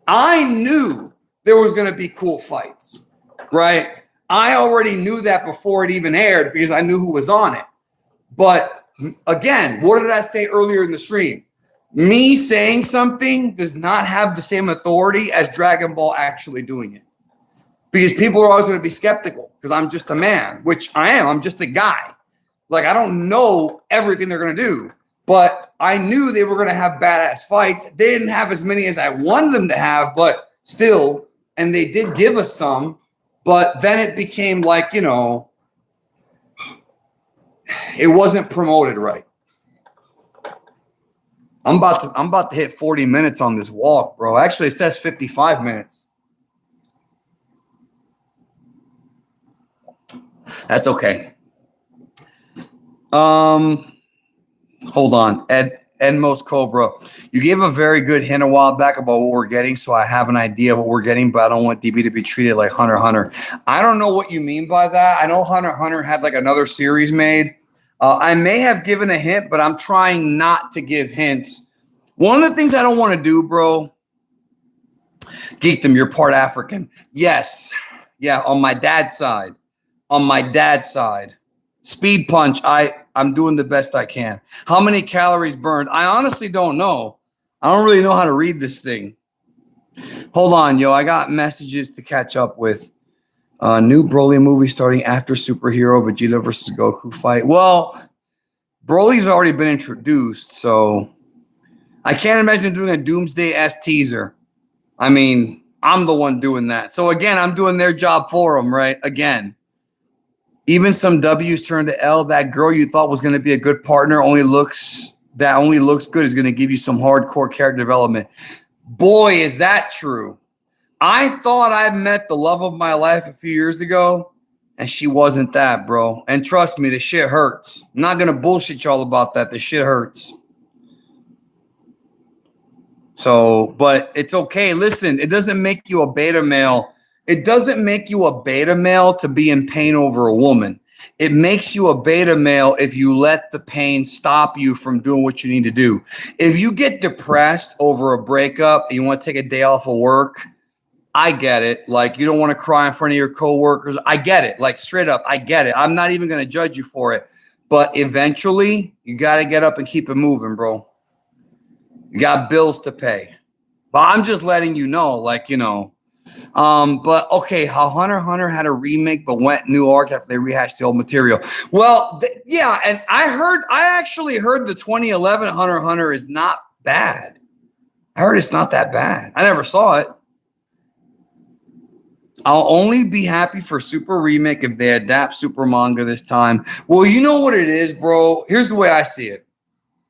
I knew there was going to be cool fights, right? I already knew that before it even aired because I knew who was on it. But again, what did I say earlier in the stream? Me saying something does not have the same authority as Dragon Ball actually doing it. Because people are always going to be skeptical because I'm just a man, which I am. I'm just a guy. Like, I don't know everything they're going to do. But I knew they were going to have badass fights. They didn't have as many as I wanted them to have, but still. And they did give us some. But then it became like, you know, it wasn't promoted right. I'm about to hit 40 minutes on this walk, bro. Actually, it says 55 minutes. That's okay. Hold on. Edmos Cobra. You gave a very good hint a while back about what we're getting, so I have an idea of what we're getting, but I don't want DB to be treated like Hunter x Hunter. I don't know what you mean by that. I know Hunter x Hunter had like another series made. I may have given a hint, but I'm trying not to give hints. One of the things I don't want to do, bro, Geekdom, you're part African. Yes. Yeah, on my dad's side. On my dad's side. Speed punch, I'm doing the best I can. How many calories burned? I honestly don't know. I don't really know how to read this thing. Hold on, yo. I got messages to catch up with. New Broly movie starting after superhero Vegeta versus Goku fight. Well, Broly's already been introduced, so I can't imagine doing a Doomsday-esque teaser. I mean, I'm the one doing that. So again, I'm doing their job for them, right? Again. Even some W's turn to L. That girl you thought was going to be a good partner only looks good is going to give you some hardcore character development. Boy, is that true. I thought I met the love of my life a few years ago, and she wasn't that, bro. And trust me, the shit hurts. I'm not going to bullshit y'all about that. The shit hurts. So, but it's okay. Listen, it doesn't make you a beta male. It doesn't make you a beta male to be in pain over a woman. It makes you a beta male if you let the pain stop you from doing what you need to do. If you get depressed over a breakup and you want to take a day off of work, I get it. Like, you don't want to cry in front of your coworkers. I get it. Like, straight up, I get it. I'm not even going to judge you for it. But eventually, you got to get up and keep it moving, bro. You got bills to pay. But I'm just letting you know, like, you know. But okay, how Hunter x Hunter had a remake but went new art after they rehashed the old material. Well, yeah, and I actually heard the 2011 Hunter x Hunter is not bad. I heard it's not that bad. I never saw it. I'll only be happy for Super Remake if they adapt Super Manga this time. Well, you know what it is, bro? Here's the way I see it.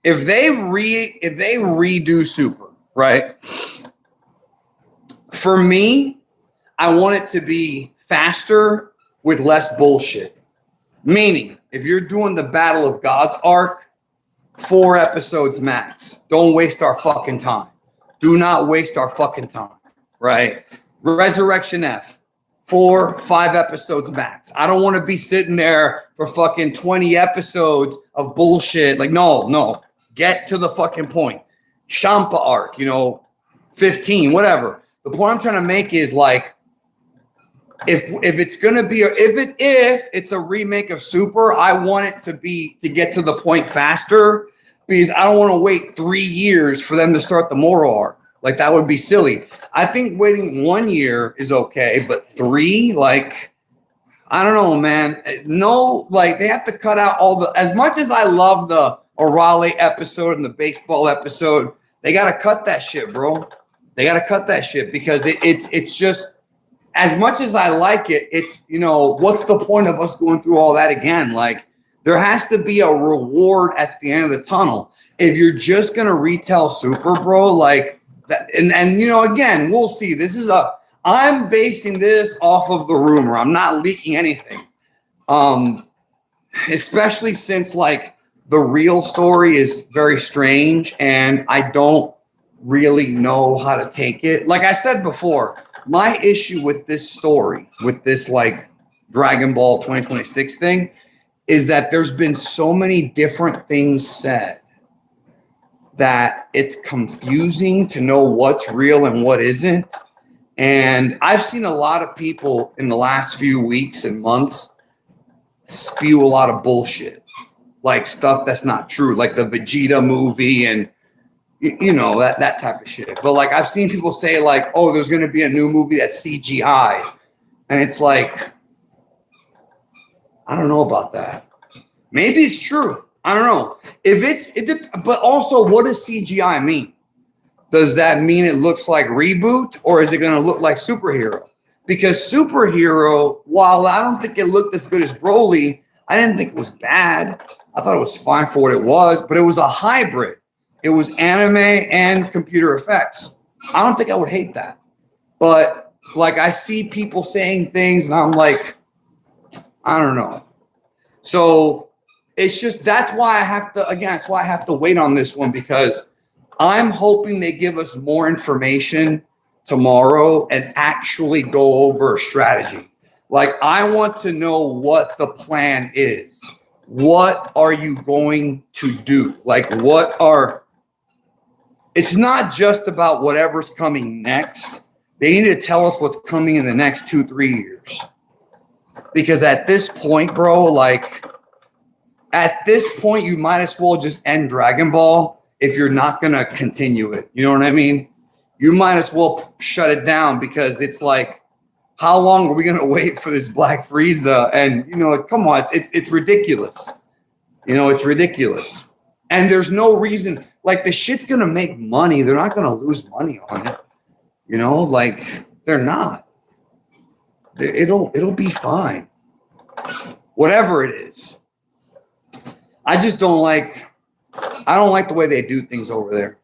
If they redo Super, right? For me, I want it to be faster with less bullshit. Meaning, if you're doing the Battle of Gods arc, 4 episodes max. Don't waste our fucking time. Do not waste our fucking time, right? Resurrection F, 4, 5 episodes max. I don't want to be sitting there for fucking 20 episodes of bullshit. Like, no. Get to the fucking point. Champa arc, 15, whatever. The point I'm trying to make is like, if it's gonna be if it's a remake of Super, I want it to get to the point faster because I don't want to wait 3 years for them to start the Moro arc. Like, that would be silly. I think waiting 1 year is okay, but 3, like, I don't know, man. No, like, they have to cut out all the. As much as I love the Orale episode and the baseball episode, they gotta cut that shit, bro. They gotta cut that shit because it's just. As much as I like it, it's, what's the point of us going through all that again? Like, there has to be a reward at the end of the tunnel. If you're just going to retell Super, bro, like that, and again, we'll see. I'm basing this off of the rumor. I'm not leaking anything. Especially since, like, the real story is very strange and I don't really know how to take it. Like I said before, my issue with this story, with this like Dragon Ball 2026 thing, is that there's been so many different things said that it's confusing to know what's real and what isn't. And I've seen a lot of people in the last few weeks and months spew a lot of bullshit, like stuff that's not true, like the Vegeta movie and you know, that type of shit. But like I've seen people say like, oh, there's going to be a new movie that's CGI. And it's like, I don't know about that. Maybe it's true. I don't know. But also, what does CGI mean? Does that mean it looks like reboot, or is it going to look like superhero? Because superhero, while I don't think it looked as good as Broly, I didn't think it was bad. I thought it was fine for what it was, but it was a hybrid. It was anime and computer effects. I don't think I would hate that. But like I see people saying things and I'm like, I don't know. So it's just, that's why I have to wait on this one, because I'm hoping they give us more information tomorrow and actually go over a strategy. Like I want to know what the plan is. What are you going to do? Like it's not just about whatever's coming next. They need to tell us what's coming in the next 2-3 years. Because at this point, bro, like at this point, you might as well just end Dragon Ball if you're not going to continue it. You know what I mean? You might as well shut it down, because it's like, how long are we going to wait for this Black Frieza? And, you know, come on, it's ridiculous. You know, it's ridiculous. And there's no reason, like the shit's going to make money. They're not going to lose money on it. You know, like they're not. It'll be fine. Whatever it is. I just don't like the way they do things over there.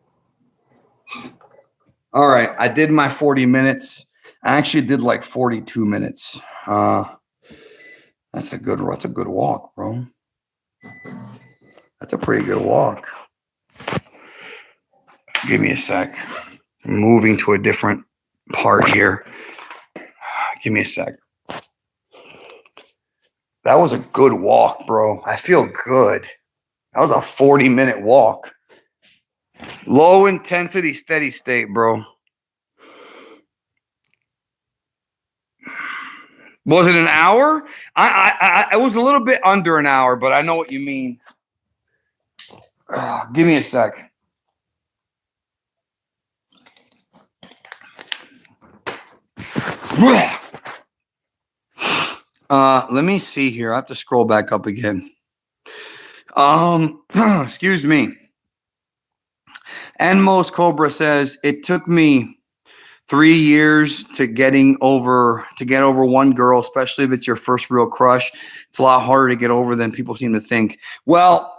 All right. I did my 40 minutes. I actually did like 42 minutes. That's a good walk, bro. That's a pretty good walk. Give me a sec. I'm moving to a different part here. Give me a sec. That was a good walk, bro. I feel good. That was a 40-minute walk. Low intensity, steady state, bro. Was it an hour? I was a little bit under an hour, but I know what you mean. Give me a sec. Let me see here. I have to scroll back up again. Excuse me. Enmos Cobra says it took me 3 years to get over one girl, especially if it's your first real crush. It's a lot harder to get over than people seem to think. Well,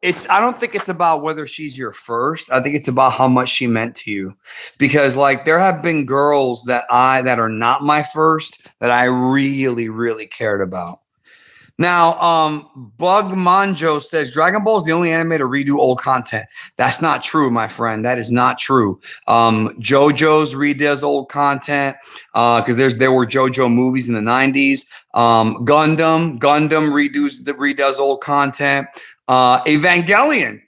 I don't think it's about whether she's your first. I think it's about how much she meant to you. Because like there have been girls that are not my first that I really, really cared about. Now, Bug Manjo says Dragon Ball is the only anime to redo old content. That's not true, my friend. That is not true. JoJo's redoes old content because there were JoJo movies in the 90s. Gundam redoes old content. Evangelion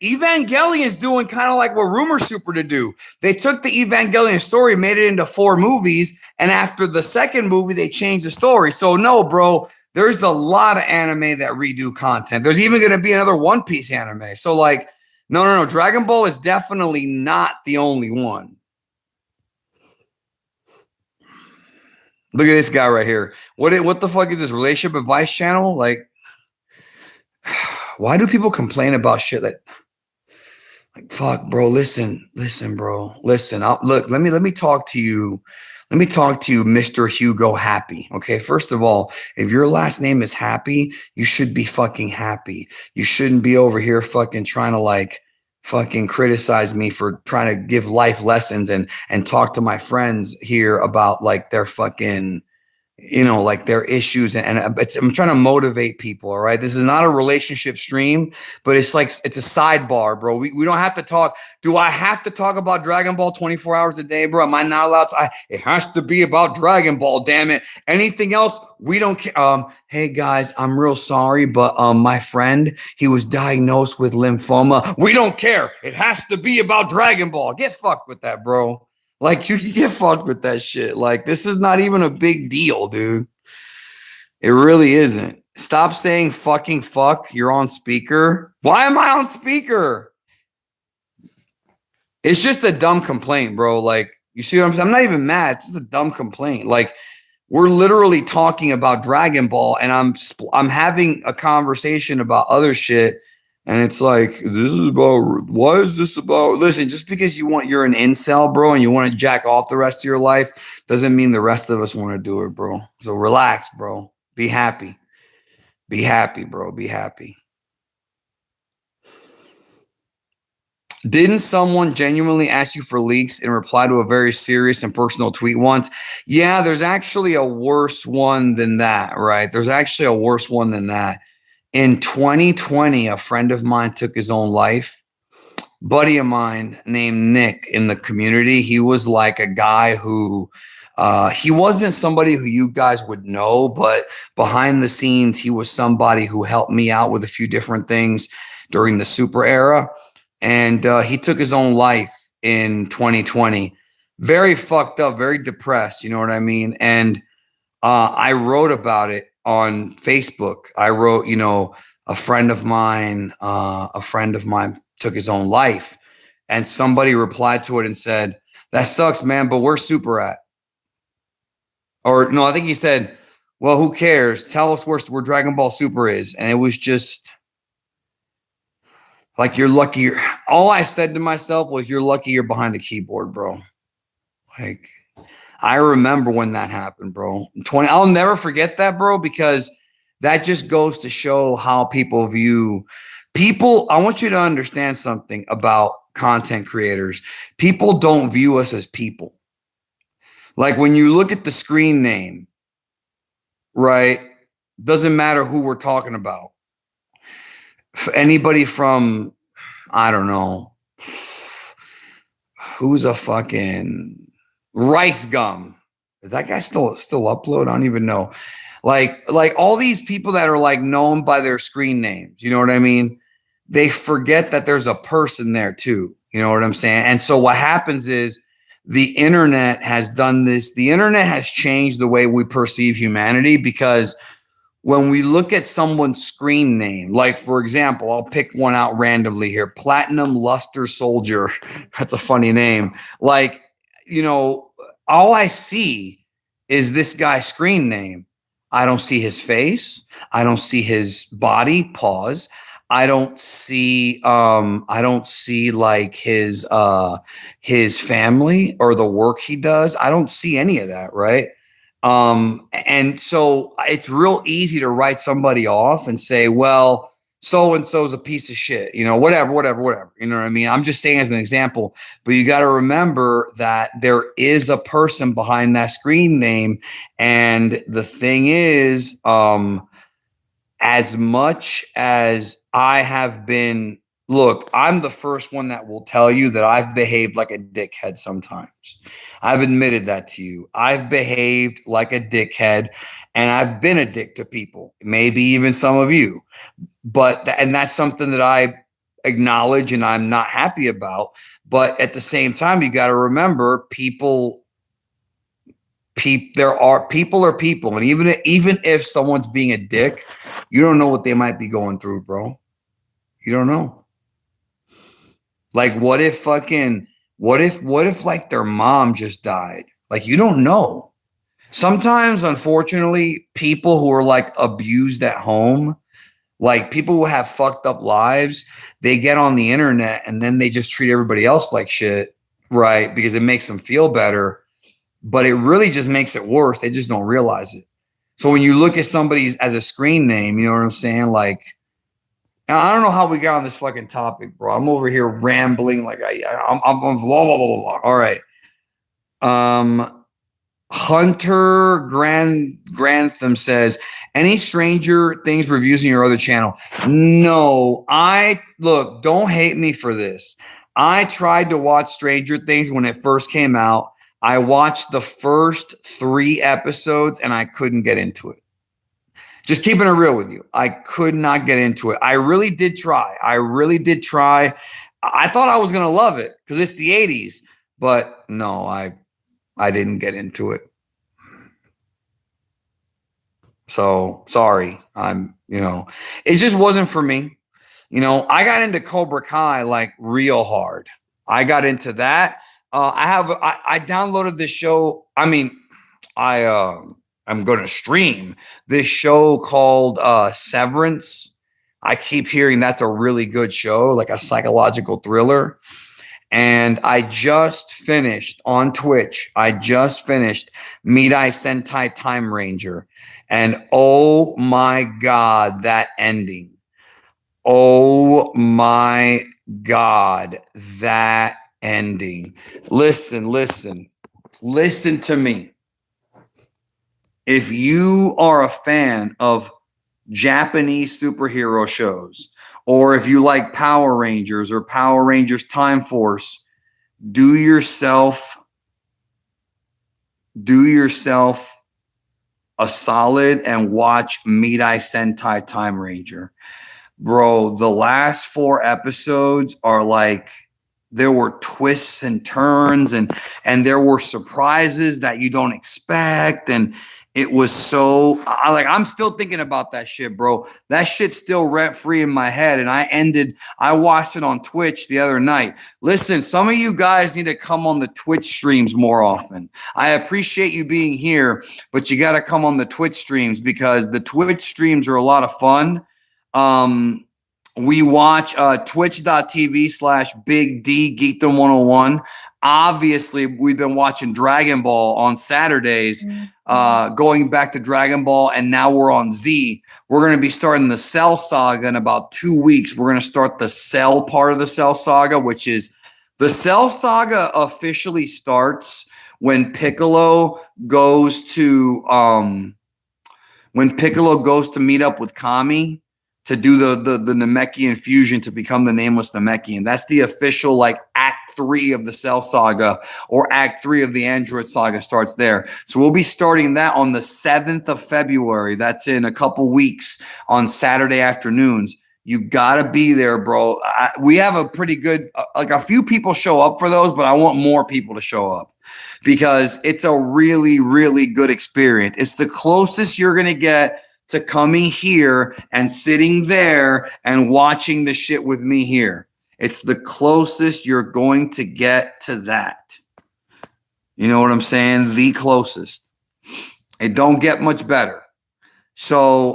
is doing kind of like what Rumor Super to do. They took the Evangelion story, made it into 4 movies, and after the second movie, they changed the story. So no, bro. There's a lot of anime that redo content. There's even going to be another One Piece anime. So like, no. Dragon Ball is definitely not the only one. Look at this guy right here. What the fuck is this relationship advice channel? Like, why do people complain about shit like fuck, bro? Listen, bro. Listen. Look, let me talk to you. Let me talk to you, Mr. Hugo Happy. Okay, first of all, if your last name is Happy, you should be fucking happy. You shouldn't be over here fucking trying to like fucking criticize me for trying to give life lessons and talk to my friends here about like their fucking like their issues, and I'm trying to motivate people. All right. This is not a relationship stream, but it's a sidebar, bro. We don't have to talk. Do I have to talk about Dragon Ball 24 hours a day, bro? Am I not allowed to? It has to be about Dragon Ball, damn it. Anything else? We don't care. Hey guys, I'm real sorry, but my friend, he was diagnosed with lymphoma. We don't care. It has to be about Dragon Ball. Get fucked with that, bro. Like, you can get fucked with that shit. Like, this is not even a big deal, dude. It really isn't. Stop saying fucking fuck. You're on speaker. Why am I on speaker? It's just a dumb complaint, bro. Like, you see what I'm saying? I'm not even mad. It's just a dumb complaint. Like, we're literally talking about Dragon Ball, and I'm having a conversation about other shit. And it's like, this is about, what is this about? Listen, just because you're an incel, bro, and you want to jack off the rest of your life, doesn't mean the rest of us want to do it, bro. So relax, bro. Be happy. Be happy, bro. Be happy. Didn't someone genuinely ask you for leaks in reply to a very serious and personal tweet once? Yeah, there's actually a worse one than that, right? There's actually a worse one than that. In 2020, a friend of mine took his own life. Buddy of mine named Nick in the community. He was like a guy who, he wasn't somebody who you guys would know, but behind the scenes, he was somebody who helped me out with a few different things during the Super era. And he took his own life in 2020. Very fucked up, very depressed. You know what I mean? And I wrote about it on Facebook. I wrote, a friend of mine took his own life, and somebody replied to it and said, "That sucks, man, but where's Super at?" Or no, I think he said, "Well, who cares? Tell us where Dragon Ball Super is." And it was just like, you're lucky. All I said to myself was, "You're lucky you're behind a keyboard, bro." Like, I remember when that happened, bro. I'll never forget that, bro, because that just goes to show how people view people. I want you to understand something about content creators. People don't view us as people. Like, when you look at the screen name, right? Doesn't matter who we're talking about. Anybody from, I don't know, who's a fucking Rice Gum. Is that guy still upload? I don't even know. Like all these people that are like known by their screen names, you know what I mean? They forget that there's a person there too. You know what I'm saying? And so what happens is the internet has done this. The internet has changed the way we perceive humanity, because when we look at someone's screen name, like, for example, I'll pick one out randomly here, Platinum Luster Soldier. That's a funny name. Like, all I see is this guy's screen name. I don't see his face. I don't see his body. Pause. I don't see like his family or the work he does. I don't see any of that, right? And so it's real easy to write somebody off and say, well, so-and-so's a piece of shit, whatever. You know what I mean? I'm just saying as an example, but you got to remember that there is a person behind that screen name. And the thing is, as much as I have been, look, I'm the first one that will tell you that I've behaved like a dickhead sometimes. I've admitted that to you. I've behaved like a dickhead, and I've been a dick to people, maybe even some of you. And that's something that I acknowledge and I'm not happy about. But at the same time, you got to remember, people are people. And even if someone's being a dick, you don't know what they might be going through, bro. You don't know. Like, what if like their mom just died? Like, you don't know. Sometimes, unfortunately, people who are like abused at home, like people who have fucked up lives, they get on the internet and then they just treat everybody else like shit, right? Because it makes them feel better, but it really just makes it worse. They just don't realize it. So when you look at somebody as a screen name, you know what I'm saying? Like, I don't know how we got on this fucking topic, bro. I'm over here rambling like I'm blah, blah, blah, blah, blah. All right. Hunter Grantham says, any Stranger Things reviews in your other channel? No, look, don't hate me for this. I tried to watch Stranger Things when it first came out. I watched the first 3 episodes and I couldn't get into it. Just keeping it real with you. I could not get into it. I really did try. I thought I was going to love it because it's the 80s, but no, I didn't get into it. So sorry. It just wasn't for me. I got into Cobra Kai like real hard. I got into that. I downloaded this show. I mean, I'm going to stream this show called Severance. I keep hearing that's a really good show, like a psychological thriller. And I just finished on Twitch. Midai Sentai Time Ranger. And oh my God, that ending. Oh my God, that ending. Listen to me. If you are a fan of Japanese superhero shows, or if you like Power Rangers or Power Rangers Time Force, do yourself a solid and watch Midai Sentai Time Ranger. Bro, the last 4 episodes are like, there were twists and turns and there were surprises that you don't expect. And it was so, I'm still thinking about that shit, bro. That shit's still rent free in my head. And I watched it on Twitch the other night. Listen, some of you guys need to come on the Twitch streams more often. I appreciate you being here, but you got to come on the Twitch streams because the Twitch streams are a lot of fun. We watch twitch.tv/Big D Geekdom101. Obviously, we've been watching Dragon Ball on Saturdays, going back to Dragon Ball, and now we're on Z. We're going to be starting the Cell Saga in about 2 weeks. We're going to start the Cell part of the Cell Saga, which is the Cell Saga officially starts when Piccolo goes to meet up with Kami to do the Namekian fusion to become the nameless Namekian. That's the official Act 3 of the Cell Saga, or Act 3 of the Android Saga starts there. So we'll be starting that on the 7th of February. That's in a couple weeks on Saturday afternoons. You gotta be there, bro. We have a pretty good, a few people show up for those, but I want more people to show up because it's a really, really good experience. It's the closest you're gonna get to coming here and sitting there and watching the shit with me here. It's the closest you're going to get to that. You know what I'm saying? The closest. It don't get much better. So,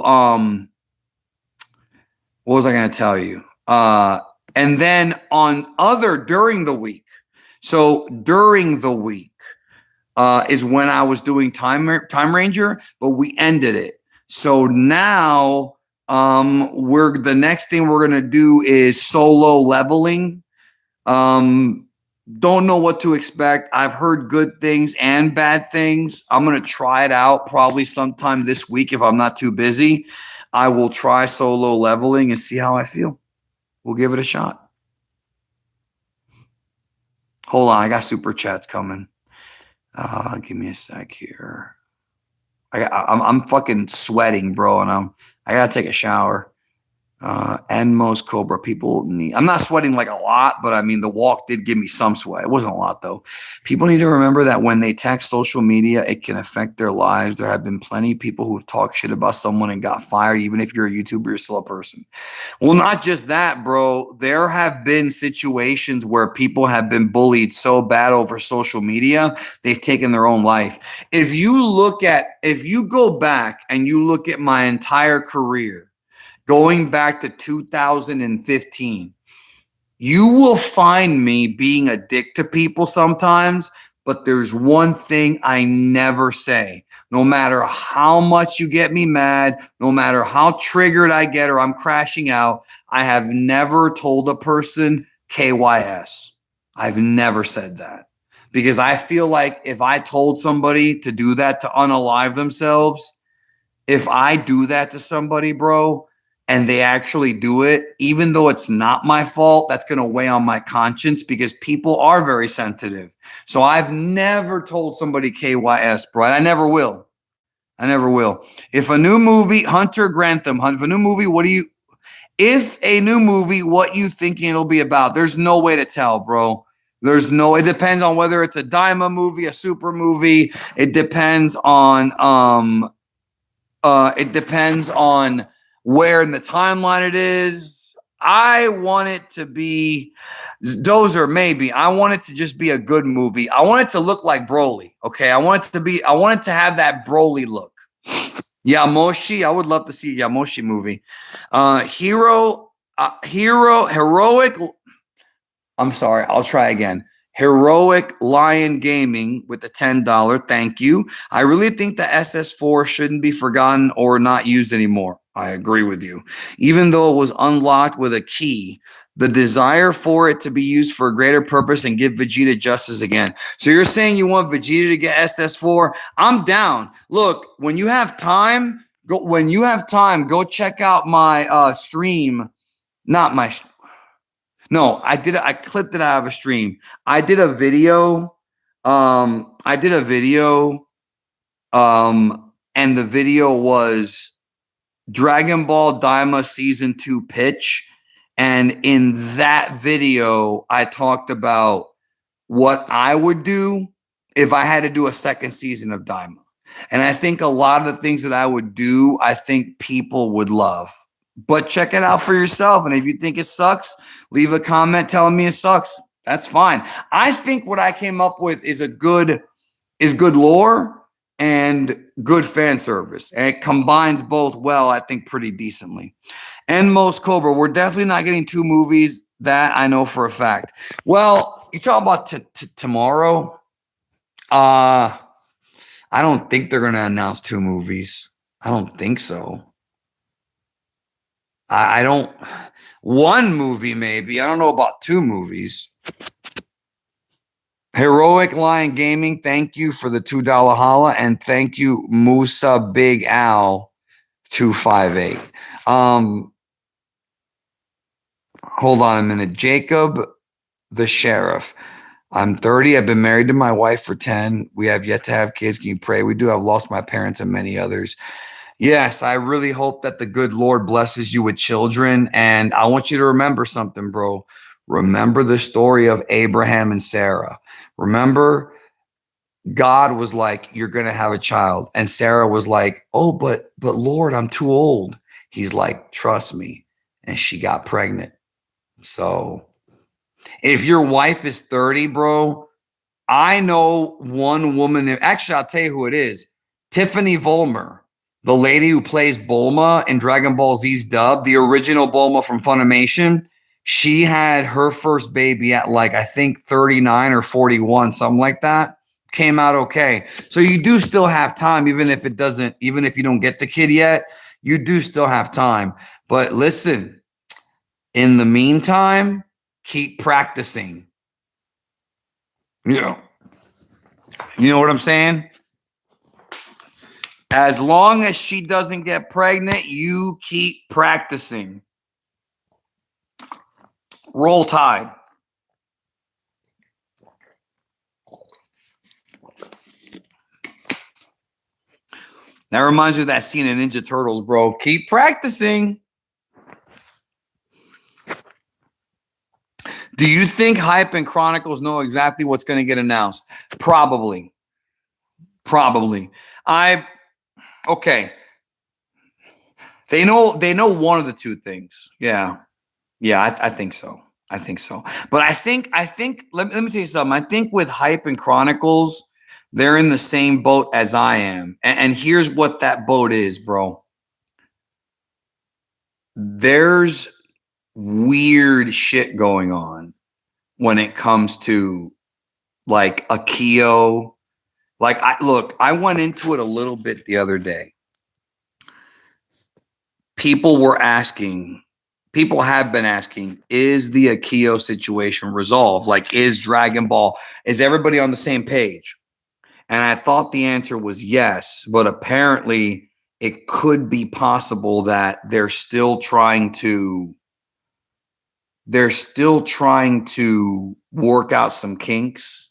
what was I going to tell you? And then during the week. So during the week is when I was doing Time Ranger, but we ended it. So now the next thing we're gonna do is solo leveling. Don't know what to expect. I've heard good things and bad things. I'm gonna try it out probably sometime this week if I'm not too busy. I will try solo leveling and see how I feel. We'll give it a shot. Hold on, I got super chats coming. Give me a sec here. I'm fucking sweating, bro, and I gotta take a shower. And most Cobra people need. I'm not sweating like a lot, but I mean the walk did give me some sweat. It wasn't a lot though. People need to remember that when they text social media, it can affect their lives. There have been plenty of people who have talked shit about someone and got fired. Even if you're a YouTuber, you're still a person. Well, not just that, bro. There have been situations where people have been bullied so bad over social media, they've taken their own life. If you go back and you look at my entire career, going back to 2015, you will find me being a dick to people sometimes, but there's one thing I never say. No matter how much you get me mad, no matter how triggered I get or I'm crashing out, I have never told a person KYS. I've never said that because I feel like if I told somebody to do that, to unalive themselves, if I do that to somebody, bro, and they actually do it, even though it's not my fault, that's going to weigh on my conscience because people are very sensitive. So I've never told somebody KYS, bro. I never will. I never will. If a new movie, Hunter Grantham, if a new movie, what you thinking it'll be about? There's no way to tell, bro. It depends on whether it's a Daima movie, a super movie. It depends on where in the timeline it is. I want it to be those are maybe. I want it to just be a good movie. I want it to look like Broly. Okay. I want it to have that Broly look. Yamoshi. I would love to see a Yamoshi movie. Heroic. I'm sorry. I'll try again. Heroic Lion Gaming with the $10. Thank you. I really think the SS4 shouldn't be forgotten or not used anymore. I agree with you. Even though it was unlocked with a key, the desire for it to be used for a greater purpose and give Vegeta justice again. So you're saying you want Vegeta to get SS4? I'm down. Look, when you have time, go check out my stream. I clipped it out of a stream. I did a video. And the video was Dragon Ball Daima Season 2 pitch. And in that video, I talked about what I would do if I had to do a second season of Daima. And I think a lot of the things that I would do, I think people would love. But check it out for yourself. And if you think it sucks, leave a comment telling me it sucks. That's fine. I think what I came up with is good lore and good fan service. And it combines both well, I think, pretty decently. And most Cobra, we're definitely not getting 2 movies. That I know for a fact. Well, you talk about tomorrow. I don't think they're going to announce 2 movies. I don't think so. I don't. 1 movie, maybe. I don't know about 2 movies. Heroic Lion Gaming, thank you for the $2 holla. And thank you, Musa Big Al 258. Hold on a minute. Jacob, the sheriff. I'm 30. I've been married to my wife for 10. We have yet to have kids. Can you pray? We do. I've lost my parents and many others. Yes, I really hope that the good Lord blesses you with children. And I want you to remember something, bro. Remember the story of Abraham and Sarah. Remember, God was like, you're going to have a child. And Sarah was like, oh, but Lord, I'm too old. He's like, trust me. And she got pregnant. So if your wife is 30, bro, I know one woman. Actually, I'll tell you who it is. Tiffany Vollmer. The lady who plays Bulma in Dragon Ball Z's dub, the original Bulma from Funimation, she had her first baby at like, I think 39 or 41, something like that. Came out okay. So you do still have time, even if you don't get the kid yet, you do still have time. But listen, in the meantime, keep practicing. You know what I'm saying? As long as she doesn't get pregnant, you keep practicing. Roll Tide. That reminds me of that scene in Ninja Turtles, bro. Keep practicing. Do you think Hype and Chronicles know exactly what's going to get announced? Probably. Okay. They know one of the 2 things. Yeah, I think so. But I think let me tell you something. I think with Hype and Chronicles, they're in the same boat as I am. And here's what that boat is, bro. There's weird shit going on when it comes to like Akio. Like, I went into it a little bit the other day. People were asking people have been asking, is the Akio situation resolved? Like, is Dragon Ball, is everybody on the same page? And I thought the answer was yes, but apparently it could be possible that they're still trying to work out some kinks.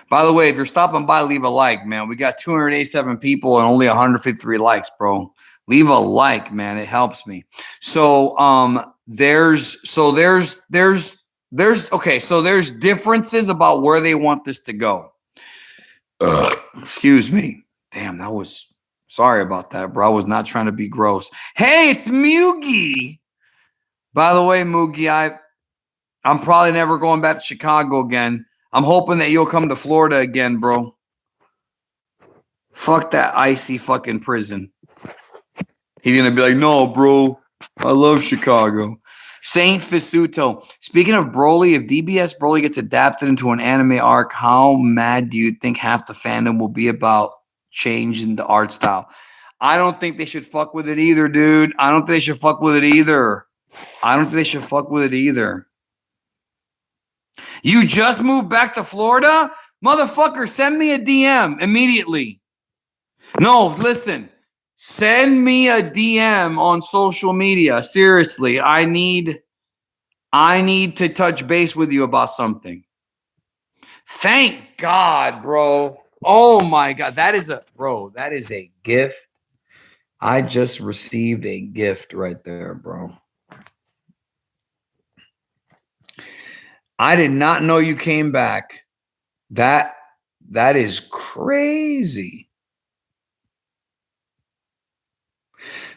By the way, if you're stopping by, leave a like, man. We got 287 people and only 153 likes, bro. Leave a like, man. It helps me. So there's differences about where they want this to go. Excuse me. Damn, sorry about that, bro. I was not trying to be gross. Hey, it's Mugi. By the way, Mugi, I'm probably never going back to Chicago again. I'm hoping that you'll come to Florida again, bro. Fuck that icy fucking prison. He's going to be like, no, bro, I love Chicago. Saint Fisuto. Speaking of Broly, if DBS Broly gets adapted into an anime arc, how mad do you think half the fandom will be about changing the art style? I don't think they should fuck with it either, dude. I don't think they should fuck with it either. You just moved back to Florida? Motherfucker, send me a DM immediately. No, listen. Send me a DM on social media. Seriously, I need to touch base with you about something. Thank God, bro. Oh my God. That is a gift. I just received a gift right there, bro. I did not know you came back. That is crazy.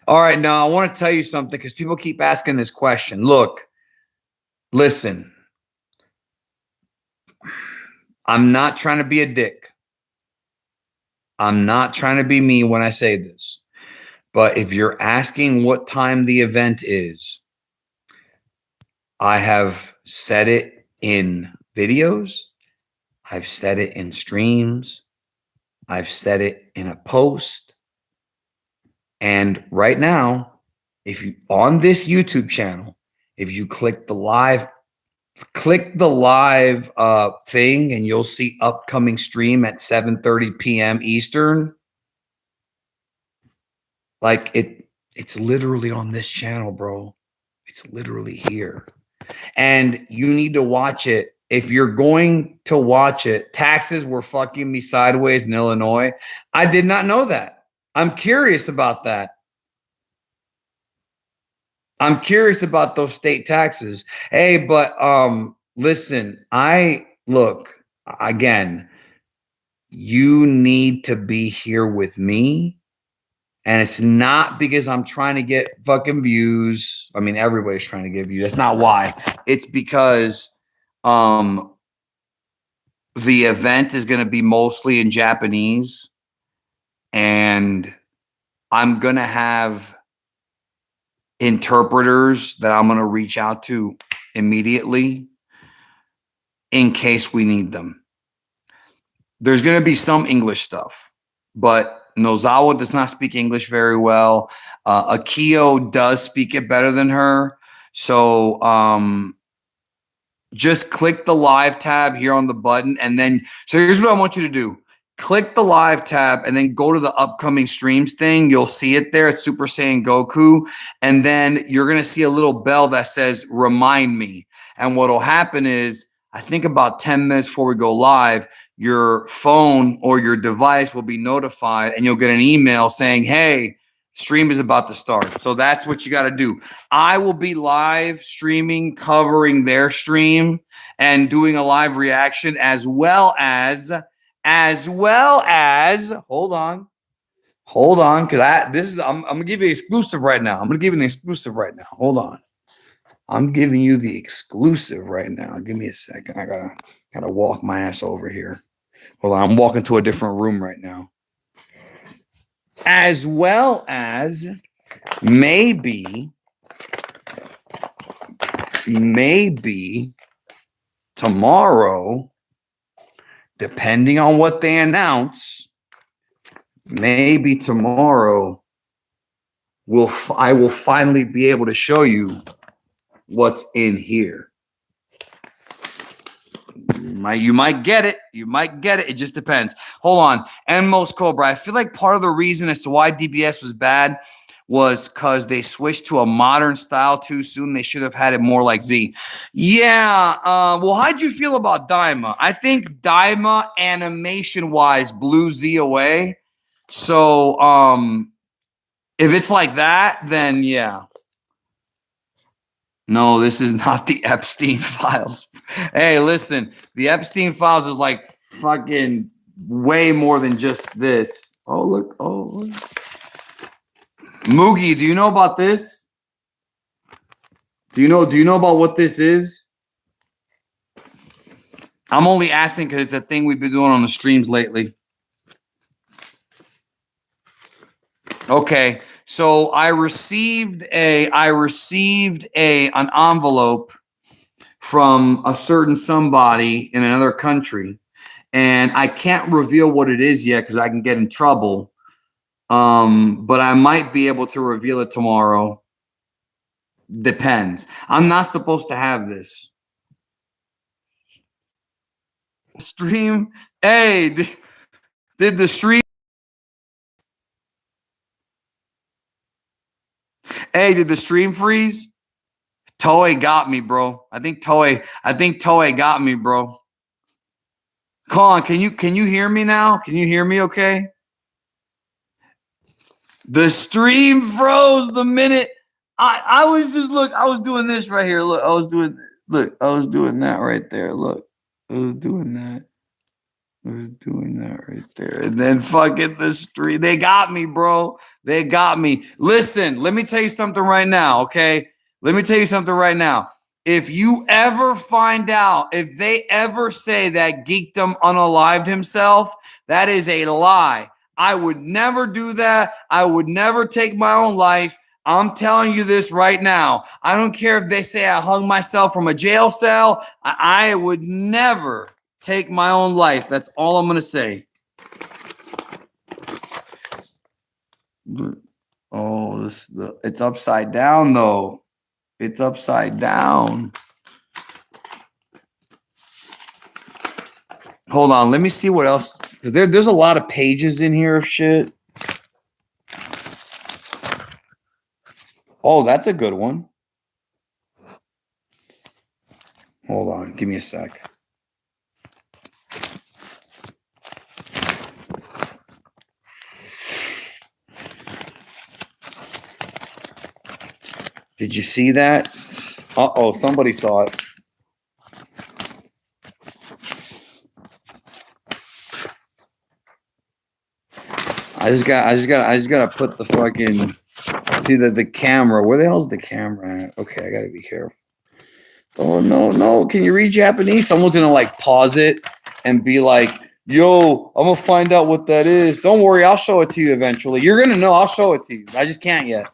All right, now I want to tell you something because people keep asking this question. Look, listen. I'm not trying to be a dick. I'm not trying to be mean when I say this. But if you're asking what time the event is, I have said it in videos. I've said it in streams. I've said it in a post. And right now, if you on this YouTube channel, if you click the live thing and you'll see upcoming stream at 7:30 p.m. Eastern. Like it's literally on this channel, bro. It's literally here. And you need to watch it. If you're going to watch it, taxes were fucking me sideways in Illinois. I did not know that. I'm curious about that. I'm curious about those state taxes. Hey, but listen, again, you need to be here with me. And it's not because I'm trying to get fucking views. I mean, everybody's trying to get views. That's not why. It's because the event is going to be mostly in Japanese. And I'm going to have interpreters that I'm going to reach out to immediately in case we need them. There's going to be some English stuff, but Nozawa does not speak English very well. Akio does speak it better than her. So just click the live tab here on the button. And then, so here's what I want you to do. Click the live tab and then go to the upcoming streams thing. You'll see it there. It's Super Saiyan Goku. And then you're going to see a little bell that says, remind me. And what'll happen is, I think about 10 minutes before we go live, your phone or your device will be notified and you'll get an email saying, hey, stream is about to start. So that's what you got to do. I will be live streaming, covering their stream and doing a live reaction as well as hold on, because I'm gonna give you an exclusive right now. Hold on. I'm giving you the exclusive right now. Give me a second. I gotta walk my ass over here. Hold on. I'm walking to a different room right now. As well as maybe tomorrow, depending on what they announce, maybe tomorrow I will finally be able to show you what's in here. You might get it. You might get it. It just depends. Hold on. And Most Cobra, I feel like part of the reason as to why DBS was bad was because they switched to a modern style too soon. They should have had it more like Z. Yeah. Well, how'd you feel about Daima? I think Daima animation-wise blew Z away. So if it's like that, then yeah. No, this is not the Epstein files. Hey, listen, the Epstein files is like fucking way more than just this. Oh, look. Oh, look. Moogie, do you know about this? Do you know about what this is? I'm only asking because it's a thing we've been doing on the streams lately. Okay. So I received an envelope from a certain somebody in another country, and I can't reveal what it is yet because I can get in trouble. But I might be able to reveal it tomorrow. Depends. I'm not supposed to have this. Stream. Hey, did the stream? Hey, did the stream freeze? Toei got me, bro. I think Toei got me, bro. Come on, can you hear me now? Can you hear me okay? The stream froze the minute I was just I was doing this right here. Look, I was doing that right there. Look, I was doing that. Right there. And then fucking the stream. They got me, bro. They got me. Listen, let me tell you something right now, okay? Let me tell you something right now. If you ever find out, if they ever say that Geekdom unalived himself, that is a lie. I would never do that. I would never take my own life. I'm telling you this right now. I don't care if they say I hung myself from a jail cell. I would never take my own life. That's all I'm going to say. Oh, it's upside down, though. It's upside down. Hold on. Let me see what else. There's a lot of pages in here of shit. Oh, that's a good one. Hold on. Give me a sec. Did you see that? Uh-oh, somebody saw it. I just gotta put the fucking see the camera. Where the hell's the camera at? Okay, I gotta be careful. Oh no. Can you read Japanese? Someone's gonna like pause it and be like, yo, I'm gonna find out what that is. Don't worry, I'll show it to you eventually. You're gonna know, I'll show it to you. I just can't yet.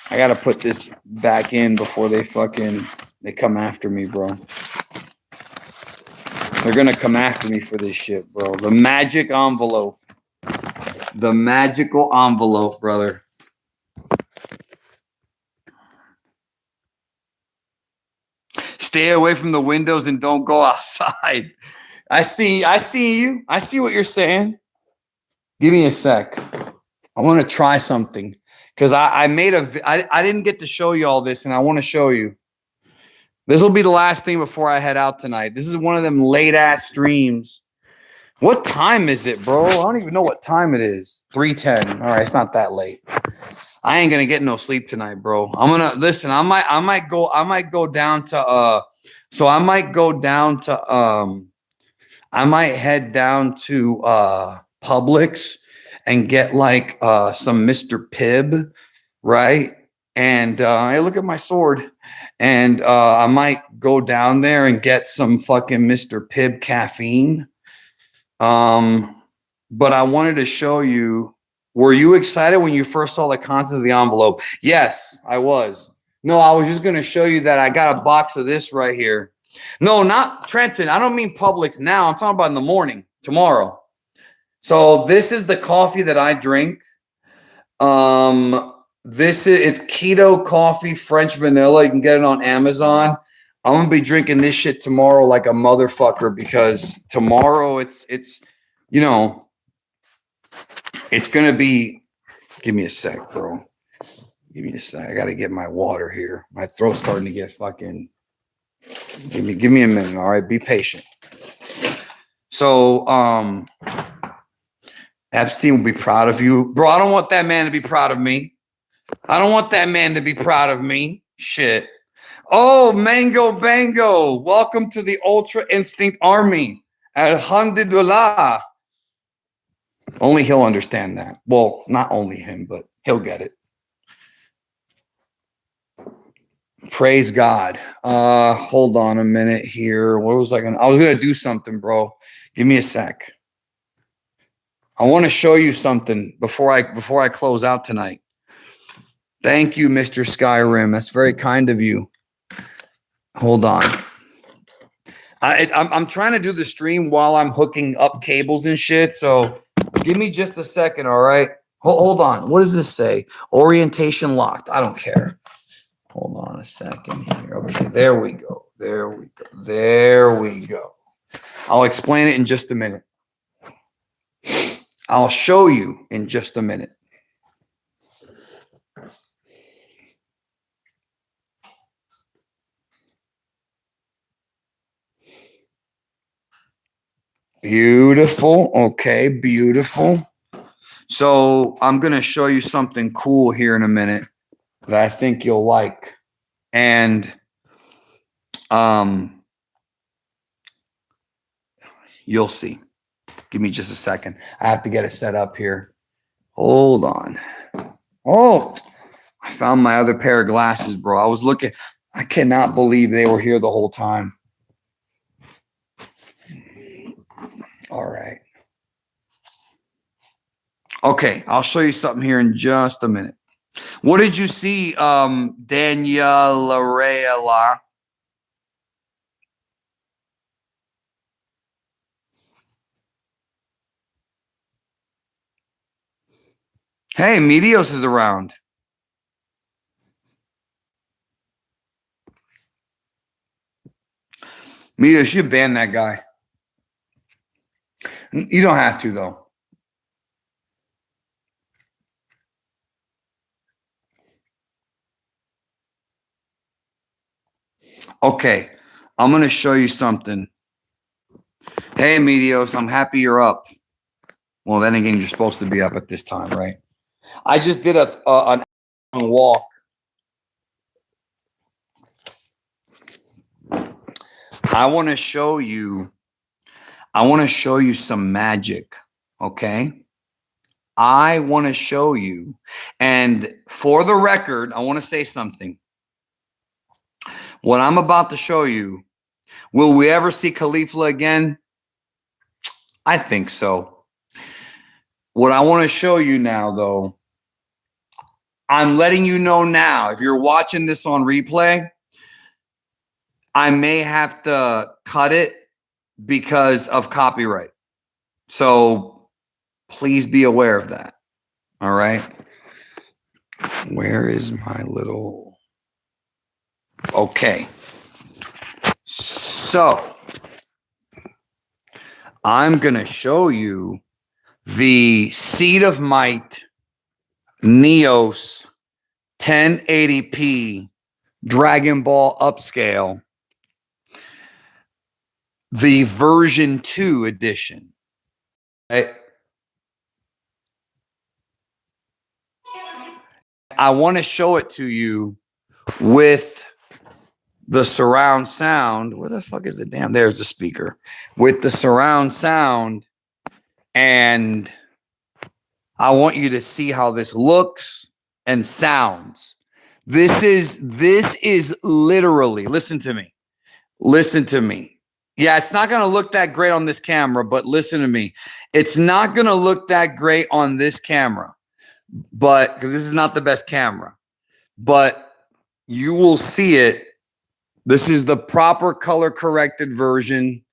I gotta put this back in before they come after me, bro. They're gonna come after me for this shit, bro. The magic envelope. The magical envelope, brother. Stay away from the windows and don't go outside. I see you. I see what you're saying. Give me a sec. I want to try something because I didn't get to show you all this, and I want to show you. This will be the last thing before I head out tonight. This is one of them late ass streams. What time is it, bro? I don't even know what time it is. 3:10. All right, it's not that late. I ain't gonna get no sleep tonight, bro. I'm gonna listen. I might go down to I might head down to Publix and get like some Mr. Pibb, right? And hey, look at my sword. And I might go down there and get some fucking Mr. Pibb caffeine. But I wanted to show you. Were you excited when you first saw the contents of the envelope? Yes, I was. No, I was just going to show you that I got a box of this right here. No, not Trenton. I don't mean Publix now. I'm talking about in the morning, tomorrow. So this is the coffee that I drink. it's keto coffee, French vanilla. You can get it on Amazon. I'm gonna be drinking this shit tomorrow like a motherfucker because tomorrow it's you know it's gonna be. Give me a sec, bro. Give me a sec. I gotta get my water here. My throat's starting to get fucking. Give me a minute. All right, be patient. So Epstein will be proud of you, bro. I don't want that man to be proud of me. I don't want that man to be proud of me. Shit. Oh, Mango Bango. Welcome to the Ultra Instinct Army. Alhamdulillah. Only he'll understand that. Well, not only him, but he'll get it. Praise God. Hold on a minute here. What was I gonna? I was gonna do something, bro. Give me a sec. I want to show you something before I close out tonight. Thank you, Mr. Skyrim. That's very kind of you. Hold on. I'm trying to do the stream while I'm hooking up cables and shit. So give me just a second, all right? Hold on. What does this say? Orientation locked. I don't care. Hold on a second here. Okay, there we go. There we go. There we go. I'll explain it in just a minute. I'll show you in just a minute. Beautiful. Okay, beautiful. So I'm going to show you something cool here in a minute that I think you'll like. And you'll see. Give me just a second. I have to get it set up here. Hold on. Oh, I found my other pair of glasses, bro. I was looking. I cannot believe they were here the whole time. All right. Okay, I'll show you something here in just a minute. What did you see, Daniela Rayla? Hey, Medios is around. Medios, you should ban that guy. You don't have to, though. Okay, I'm going to show you something. Hey, Medios, I'm happy you're up. Well, then again, you're supposed to be up at this time, right? I just did an walk. I want to show you some magic, okay? I want to show you. And for the record, I want to say something. What I'm about to show you, will we ever see Khalifa again? I think so. What I want to show you now, though, I'm letting you know now, if you're watching this on replay, I may have to cut it because of copyright. So please be aware of that. All right. Where is my little... Okay. So I'm going to show you the Seed of Might Neos 1080p Dragon Ball Upscale, the version 2 edition. I want to show it to you with the surround sound. Where the fuck is the damn? There's the speaker with the surround sound. And I want you to see how this looks and sounds. This is literally, listen to me. Listen to me. Yeah, it's not going to look that great on this camera, but listen to me. It's not going to look that great on this camera, but because this is not the best camera, but you will see it. This is the proper color corrected version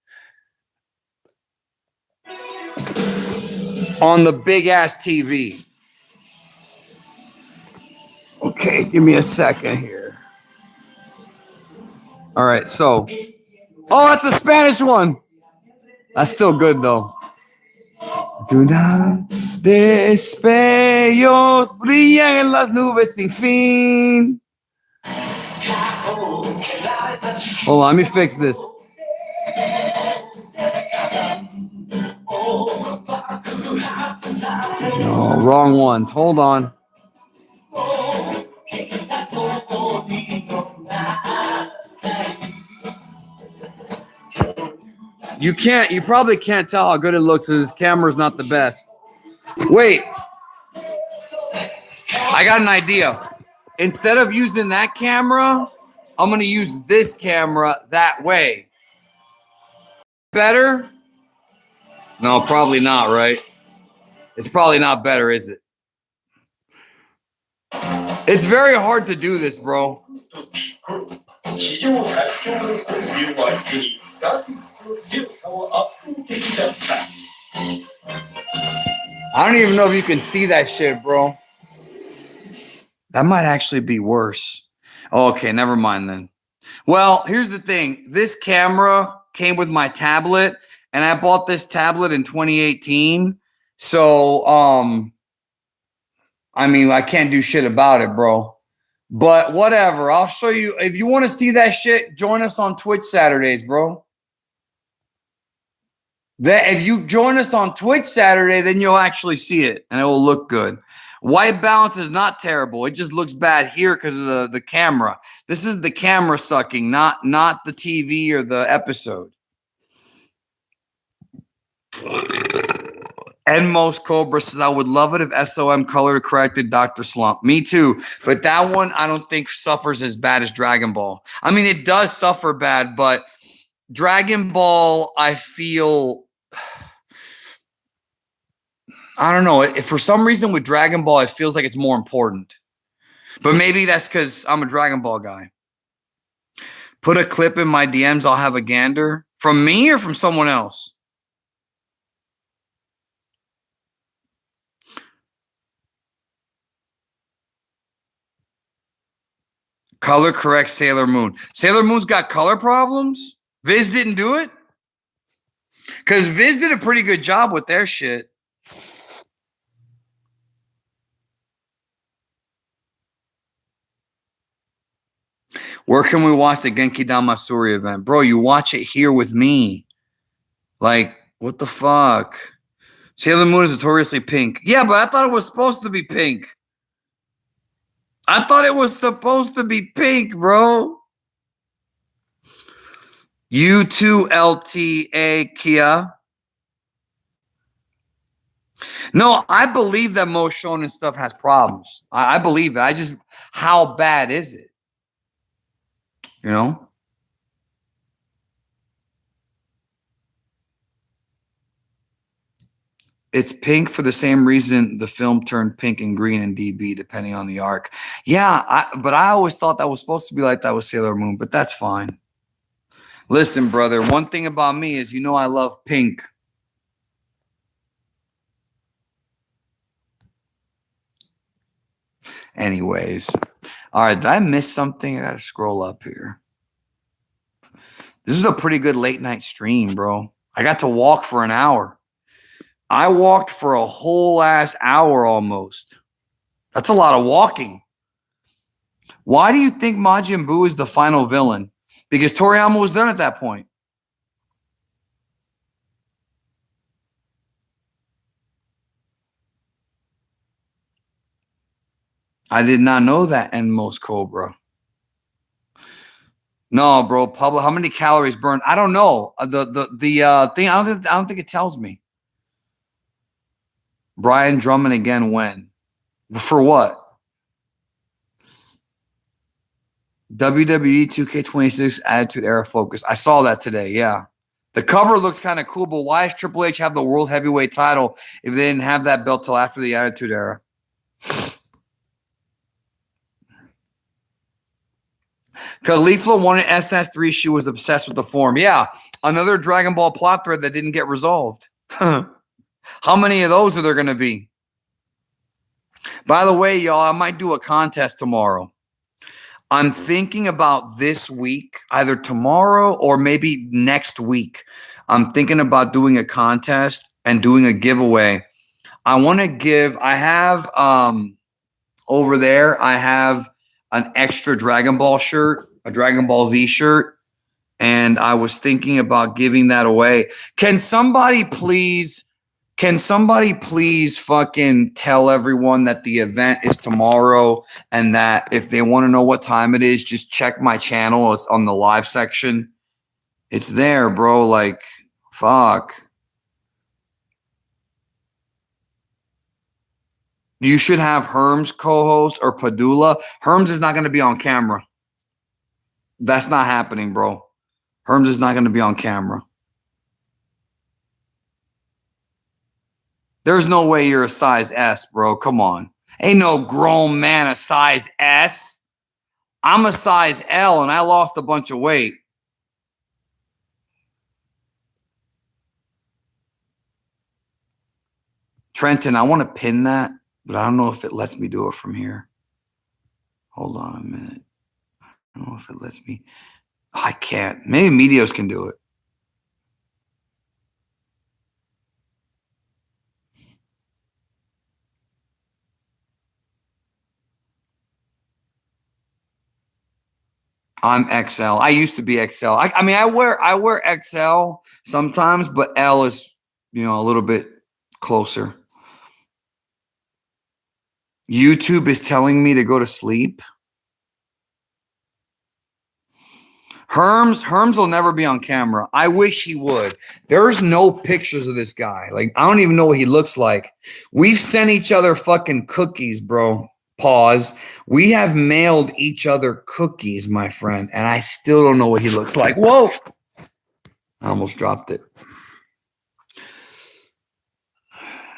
on the big ass TV. Okay, give me a second here. All right, so. Oh, that's the Spanish one. That's still good, though. Destellos brillan en las nubes sin fin. Hold on, let me fix this. No, wrong ones. Hold on. You probably can't tell how good it looks because this camera's not the best. Wait. I got an idea. Instead of using that camera, I'm going to use this camera that way. Better? No, probably not, right? It's probably not better, is it? It's very hard to do this, bro. I don't even know if you can see that shit, bro. That might actually be worse. Oh, okay, never mind then. Well, here's the thing. This camera came with my tablet, and I bought this tablet in 2018. So, I mean, I can't do shit about it, bro. But whatever. I'll show you. If you want to see that shit, join us on Twitch Saturdays, bro. If you join us on Twitch Saturday, then you'll actually see it, and it will look good. White balance is not terrible. It just looks bad here because of the camera. This is the camera sucking, not the TV or the episode. Enmos Cobra says, I would love it if SOM color corrected Dr. Slump. Me too. But that one I don't think suffers as bad as Dragon Ball. I mean, it does suffer bad, but Dragon Ball, I feel... I don't know. For some reason with Dragon Ball, it feels like it's more important. But maybe that's because I'm a Dragon Ball guy. Put a clip in my DMs. I'll have a gander. From me or from someone else? Color correct Sailor Moon. Sailor Moon's got color problems? Viz didn't do it? Because Viz did a pretty good job with their shit. Where can we watch the Genkidamatsuri event? Bro, you watch it here with me. Like, what the fuck? Sailor Moon is notoriously pink. Yeah, but I thought it was supposed to be pink. I thought it was supposed to be pink, bro. U2LTA Kia. No, I believe that most shonen stuff has problems. I believe it. How bad is it? You know? It's pink for the same reason the film turned pink and green in DB, depending on the arc. Yeah, but I always thought that was supposed to be like that with Sailor Moon, but that's fine. Listen, brother, one thing about me is, I love pink. Anyways. All right, did I miss something? I got to scroll up here. This is a pretty good late night stream, bro. I got to walk for an hour. I walked for a whole ass hour almost. That's a lot of walking. Why do you think Majin Buu is the final villain? Because Toriyama was done at that point. I did not know that, Enmos Cobra. No, bro. Pablo, how many calories burned? I don't know. The thing, I don't think it tells me. Brian Drummond again when? For what? WWE 2K26 Attitude Era Focus. I saw that today, yeah. The cover looks kind of cool, but why does Triple H have the World Heavyweight title if they didn't have that belt till after the Attitude Era? Khalifa wanted SS3. She was obsessed with the form. Yeah, another Dragon Ball plot thread that didn't get resolved. How many of those are there going to be? By the way, y'all, I might do a contest tomorrow. I'm thinking about this week, either tomorrow or maybe next week. I'm thinking about doing a contest and doing a giveaway. I have over there, I have an extra Dragon Ball shirt, a Dragon Ball Z shirt, and I was thinking about giving that away. Can somebody please fucking tell everyone that the event is tomorrow and that if they want to know what time it is, just check my channel. It's on the live section. It's there, bro. Like, fuck. You should have Herms co-host or Padula. Herms is not going to be on camera. That's not happening, bro. Herms is not going to be on camera. There's no way you're a size S, bro. Come on. Ain't no grown man a size S. I'm a size L and I lost a bunch of weight. Trenton, I want to pin that, but I don't know if it lets me do it from here. Hold on a minute. I don't know if it lets me. Oh, I can't. Maybe Medios can do it. I'm XL. I used to be XL. I mean, I wear XL sometimes, but L is, a little bit closer. YouTube is telling me to go to sleep. Herms will never be on camera. I wish he would. There's no pictures of this guy. Like, I don't even know what he looks like. We've sent each other fucking cookies, bro. Pause. We have mailed each other cookies, my friend, and I still don't know what he looks like. Whoa. I almost dropped it.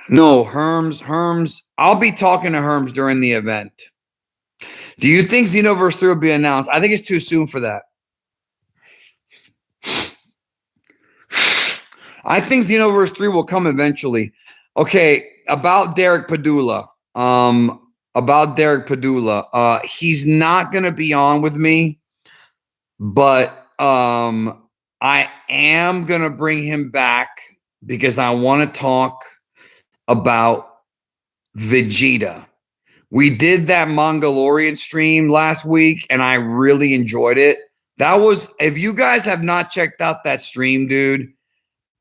No, Herms. I'll be talking to Herms during the event. Do you think Xenoverse 3 will be announced? I think it's too soon for that. I think Xenoverse 3 will come eventually. Okay, about Derek Padula. He's not going to be on with me, but I am going to bring him back because I want to talk about Vegeta. We did that Mongolian stream last week and I really enjoyed it. If you guys have not checked out that stream, dude,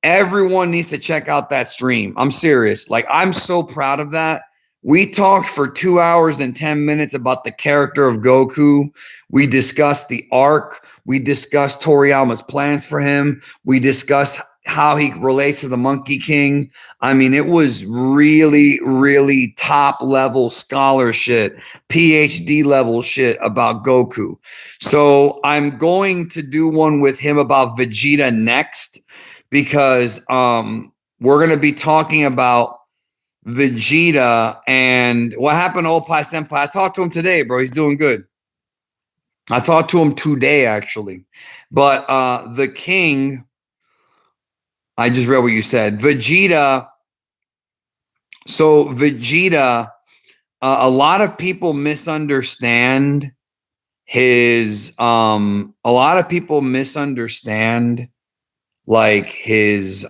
everyone needs to check out that stream. I'm serious. Like, I'm so proud of that. We talked for 2 hours and 10 minutes about the character of Goku. We discussed the arc. We discussed Toriyama's plans for him. We discussed how he relates to the Monkey King. I mean, it was really, really top level scholar shit, PhD level shit about Goku. So I'm going to do one with him about Vegeta next because we're going to be talking about Vegeta and what happened to Old Pai Senpai. I talked to him today, bro. He's doing good. I talked to him today, actually. But the king, I just read what you said. Vegeta. So Vegeta, a lot of people misunderstand his, like his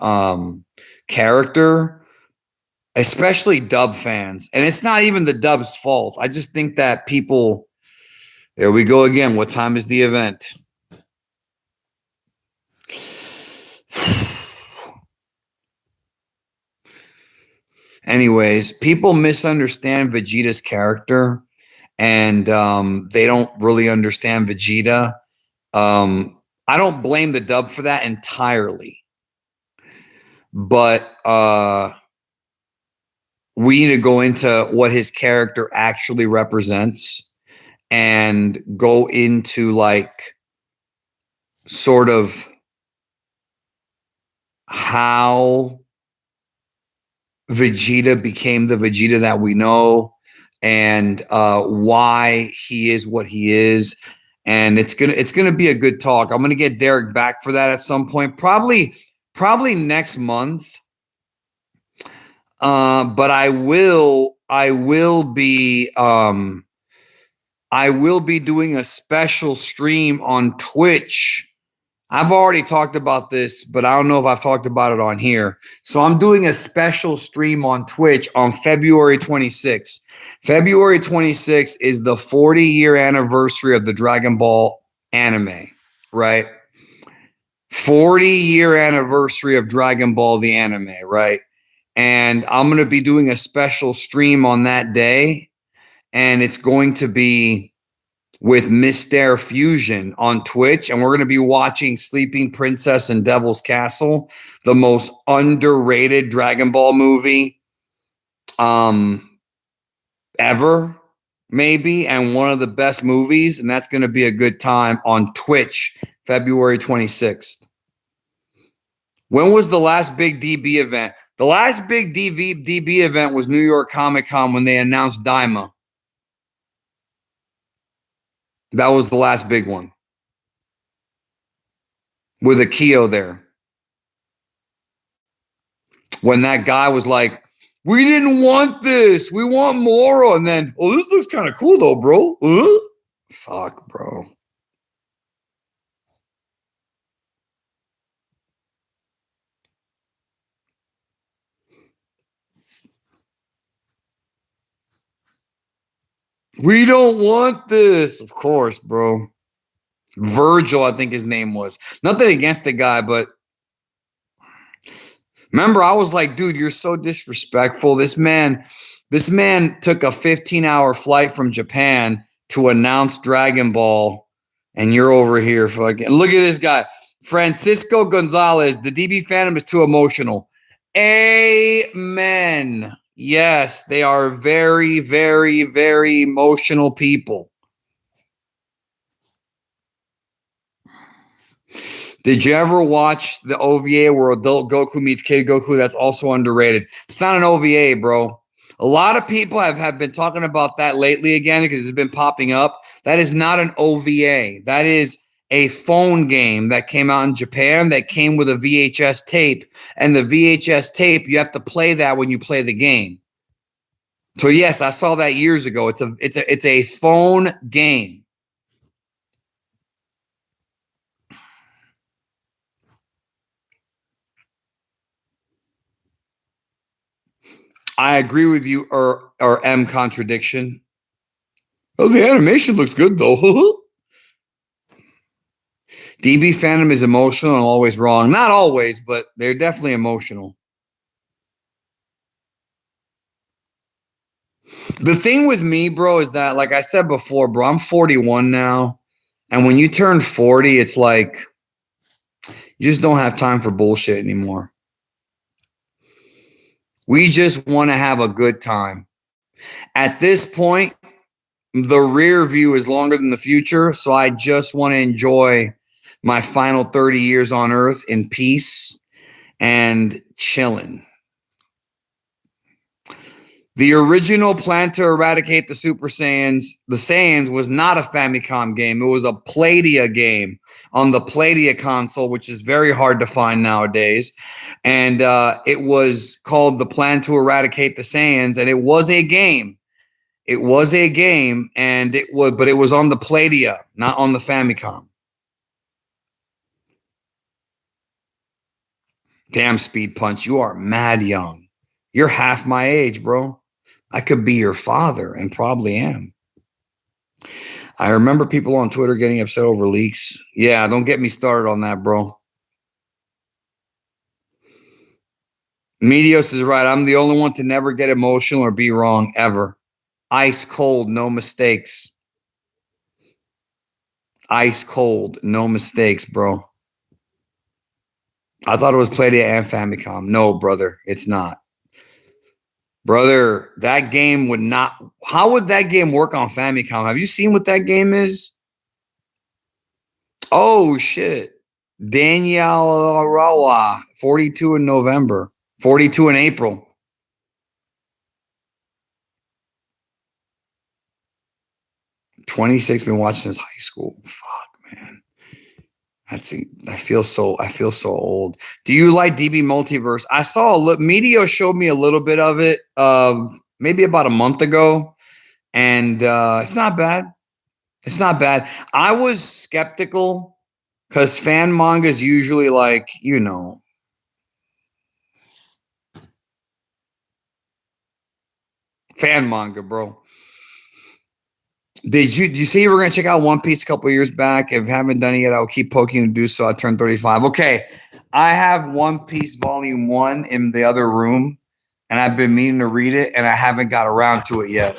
character, especially dub fans. And it's not even the dub's fault. I just think that people, there we go again. What time is the event? Anyways, people misunderstand Vegeta's character and they don't really understand Vegeta. I don't blame the dub for that entirely. But we need to go into what his character actually represents and go into like sort of how Vegeta became the Vegeta that we know and why he is what he is. And it's gonna be a good talk. I'm gonna get Derek back for that at some point, probably next month. But I will be doing a special stream on Twitch. I've already talked about this, but I don't know if I've talked about it on here. So I'm doing a special stream on Twitch on February 26th. February 26th is the 40-year anniversary of the Dragon Ball anime, right? 40-year anniversary of Dragon Ball the anime, right? And I'm going to be doing a special stream on that day, and it's going to be with Mr. Fusion on Twitch, and we're going to be watching Sleeping Princess and Devil's Castle, the most underrated Dragon Ball movie ever, maybe, and one of the best movies, and that's going to be a good time on Twitch, February 26th. When was the last big DB event? The last big DB event was New York Comic Con when they announced Daima. That was the last big one. With Akio there. When that guy was like, we didn't want this. We want more. And then, oh, this looks kind of cool though, bro. Fuck, bro. We don't want this. Of course, bro. Virgil, I think his name was. Nothing against the guy, but remember, I was like, dude, you're so disrespectful. This man took a 15-hour flight from Japan to announce Dragon Ball, and you're over here fucking. Look at this guy. Francisco Gonzalez, the DB fandom is too emotional. Amen. Yes, they are very, very, very emotional people. Did you ever watch the OVA where adult Goku meets kid Goku? That's also underrated. It's not an OVA, bro. A lot of people have been talking about that lately again because it's been popping up. That is not an OVA. That is a phone game that came out in Japan that came with a VHS tape. And the VHS tape, you have to play that when you play the game. So yes, I saw that years ago. It's a phone game. I agree with you, or M contradiction. Oh, the animation looks good though. DB fandom is emotional and always wrong. Not always, but they're definitely emotional. The thing with me, bro, is that, like I said before, bro, I'm 41 now. And when you turn 40, it's like you just don't have time for bullshit anymore. We just want to have a good time. At this point, the rear view is longer than the future. So I just want to enjoy my final 30 years on Earth in peace and chilling. The original plan to eradicate the Super Saiyans, the Saiyans, was not a Famicom game. It was a Playdia game on the Playdia console, which is very hard to find nowadays. And it was called The Plan to Eradicate the Saiyans, and it was a game. It was a game, and it was on the Playdia, not on the Famicom. Damn, Speed Punch, you are mad young. You're half my age, bro. I could be your father and probably am. I remember people on Twitter getting upset over leaks. Yeah, don't get me started on that, bro. Medios is right. I'm the only one to never get emotional or be wrong ever. Ice cold, no mistakes. Ice cold, no mistakes, bro. I thought it was Playdia and Famicom. No, brother, it's not. Brother, that game would not. How would that game work on Famicom? Have you seen what that game is? Oh, shit. Danielle Rawa, 42 in November, 42 in April. 26, been watching since high school. Fuck, man. I feel so old. Do you like DB Multiverse? I saw Medio showed me a little bit of it maybe about a month ago, and it's not bad. It's not bad. I was skeptical because fan manga is usually like, fan manga, bro. Did you say you were going to check out One Piece a couple years back? If you haven't done it yet, I'll keep poking you to do so. I turned 35. Okay. I have One Piece Volume 1 in the other room, and I've been meaning to read it, and I haven't got around to it yet.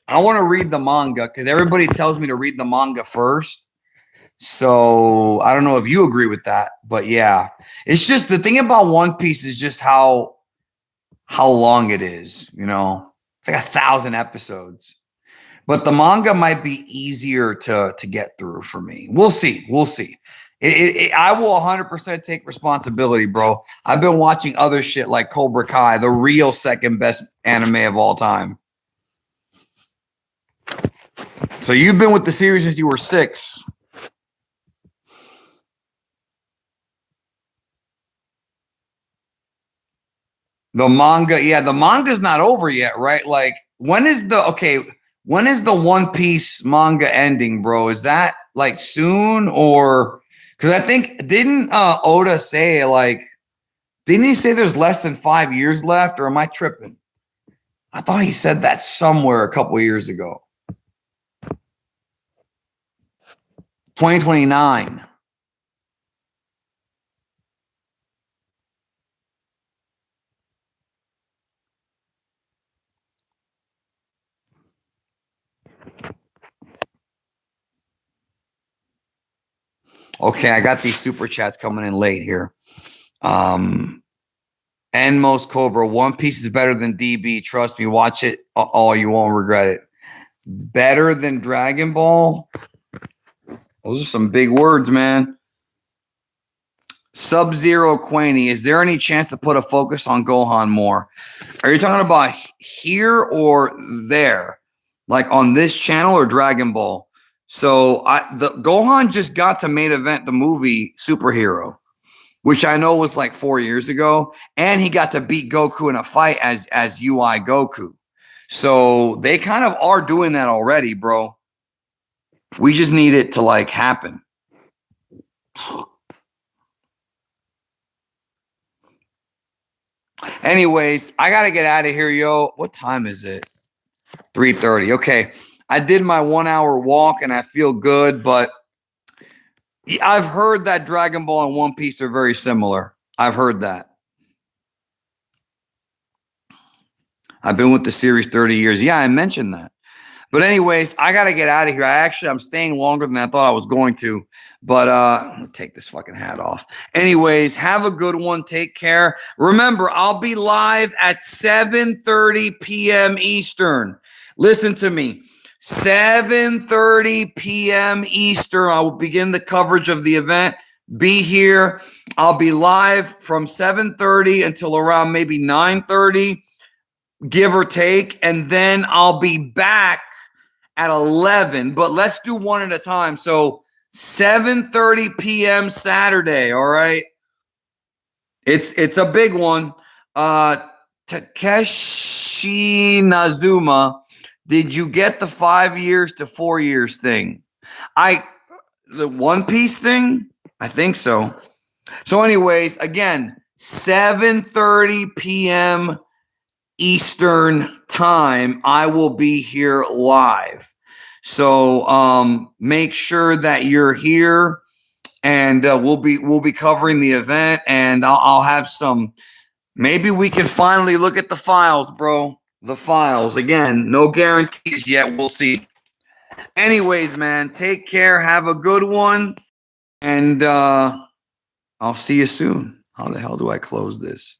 I want to read the manga because everybody tells me to read the manga first. So I don't know if you agree with that, but yeah. It's just the thing about One Piece is just how long it is, It's like 1,000 episodes. But the manga might be easier to get through for me. We'll see. I will 100% take responsibility, bro. I've been watching other shit like Cobra Kai, the real second best anime of all time. So you've been with the series since you were 6. The manga, yeah, the manga's not over yet, right? Like, when is the One Piece manga ending, bro? Is that like soon, or because I think didn't Oda say didn't he say there's less than 5 years left, or am I tripping? I thought he said that somewhere a couple years ago. 2029. Okay, I got these super chats coming in late here. And most Cobra, One Piece is better than DB. Trust me, watch it. Oh, you won't regret it. Better than Dragon Ball? Those are some big words, man. Sub-Zero Quaney, is there any chance to put a focus on Gohan more? Are you talking about here or there? Like on this channel or Dragon Ball? So the Gohan just got to main event the movie Superhero, which I know was like 4 years ago, and he got to beat Goku in a fight as UI Goku. So they kind of are doing that already, bro. We just need it to like happen. Anyways, I gotta get out of here, yo. What time is it? 3:30. Okay. I did my 1 hour walk and I feel good, but I've heard that Dragon Ball and One Piece are very similar. I've heard that. I've been with the series 30 years. Yeah, I mentioned that. But anyways, I got to get out of here. I'm staying longer than I thought I was going to. But I'm going to take this fucking hat off. Anyways, have a good one. Take care. Remember, I'll be live at 7:30 p.m. Eastern. Listen to me. 7:30 p.m. Eastern. I will begin the coverage of the event. Be here. I'll be live from 7:30 until around maybe 9:30, give or take. And then I'll be back at 11, but let's do one at a time. So 7:30 p.m. Saturday. All right. It's a big one. Takeshi Nazuma, did you get the 5 years to 4 years thing? The One Piece thing? I think so. So anyways, again, 7:30 p.m. Eastern time, I will be here live. So make sure that you're here, and we'll be covering the event, and I'll have some. Maybe we can finally look at the files, bro. The files again. No guarantees yet. We'll see. Anyways, man, take care. Have a good one, and I'll see you soon. How the hell do I close this?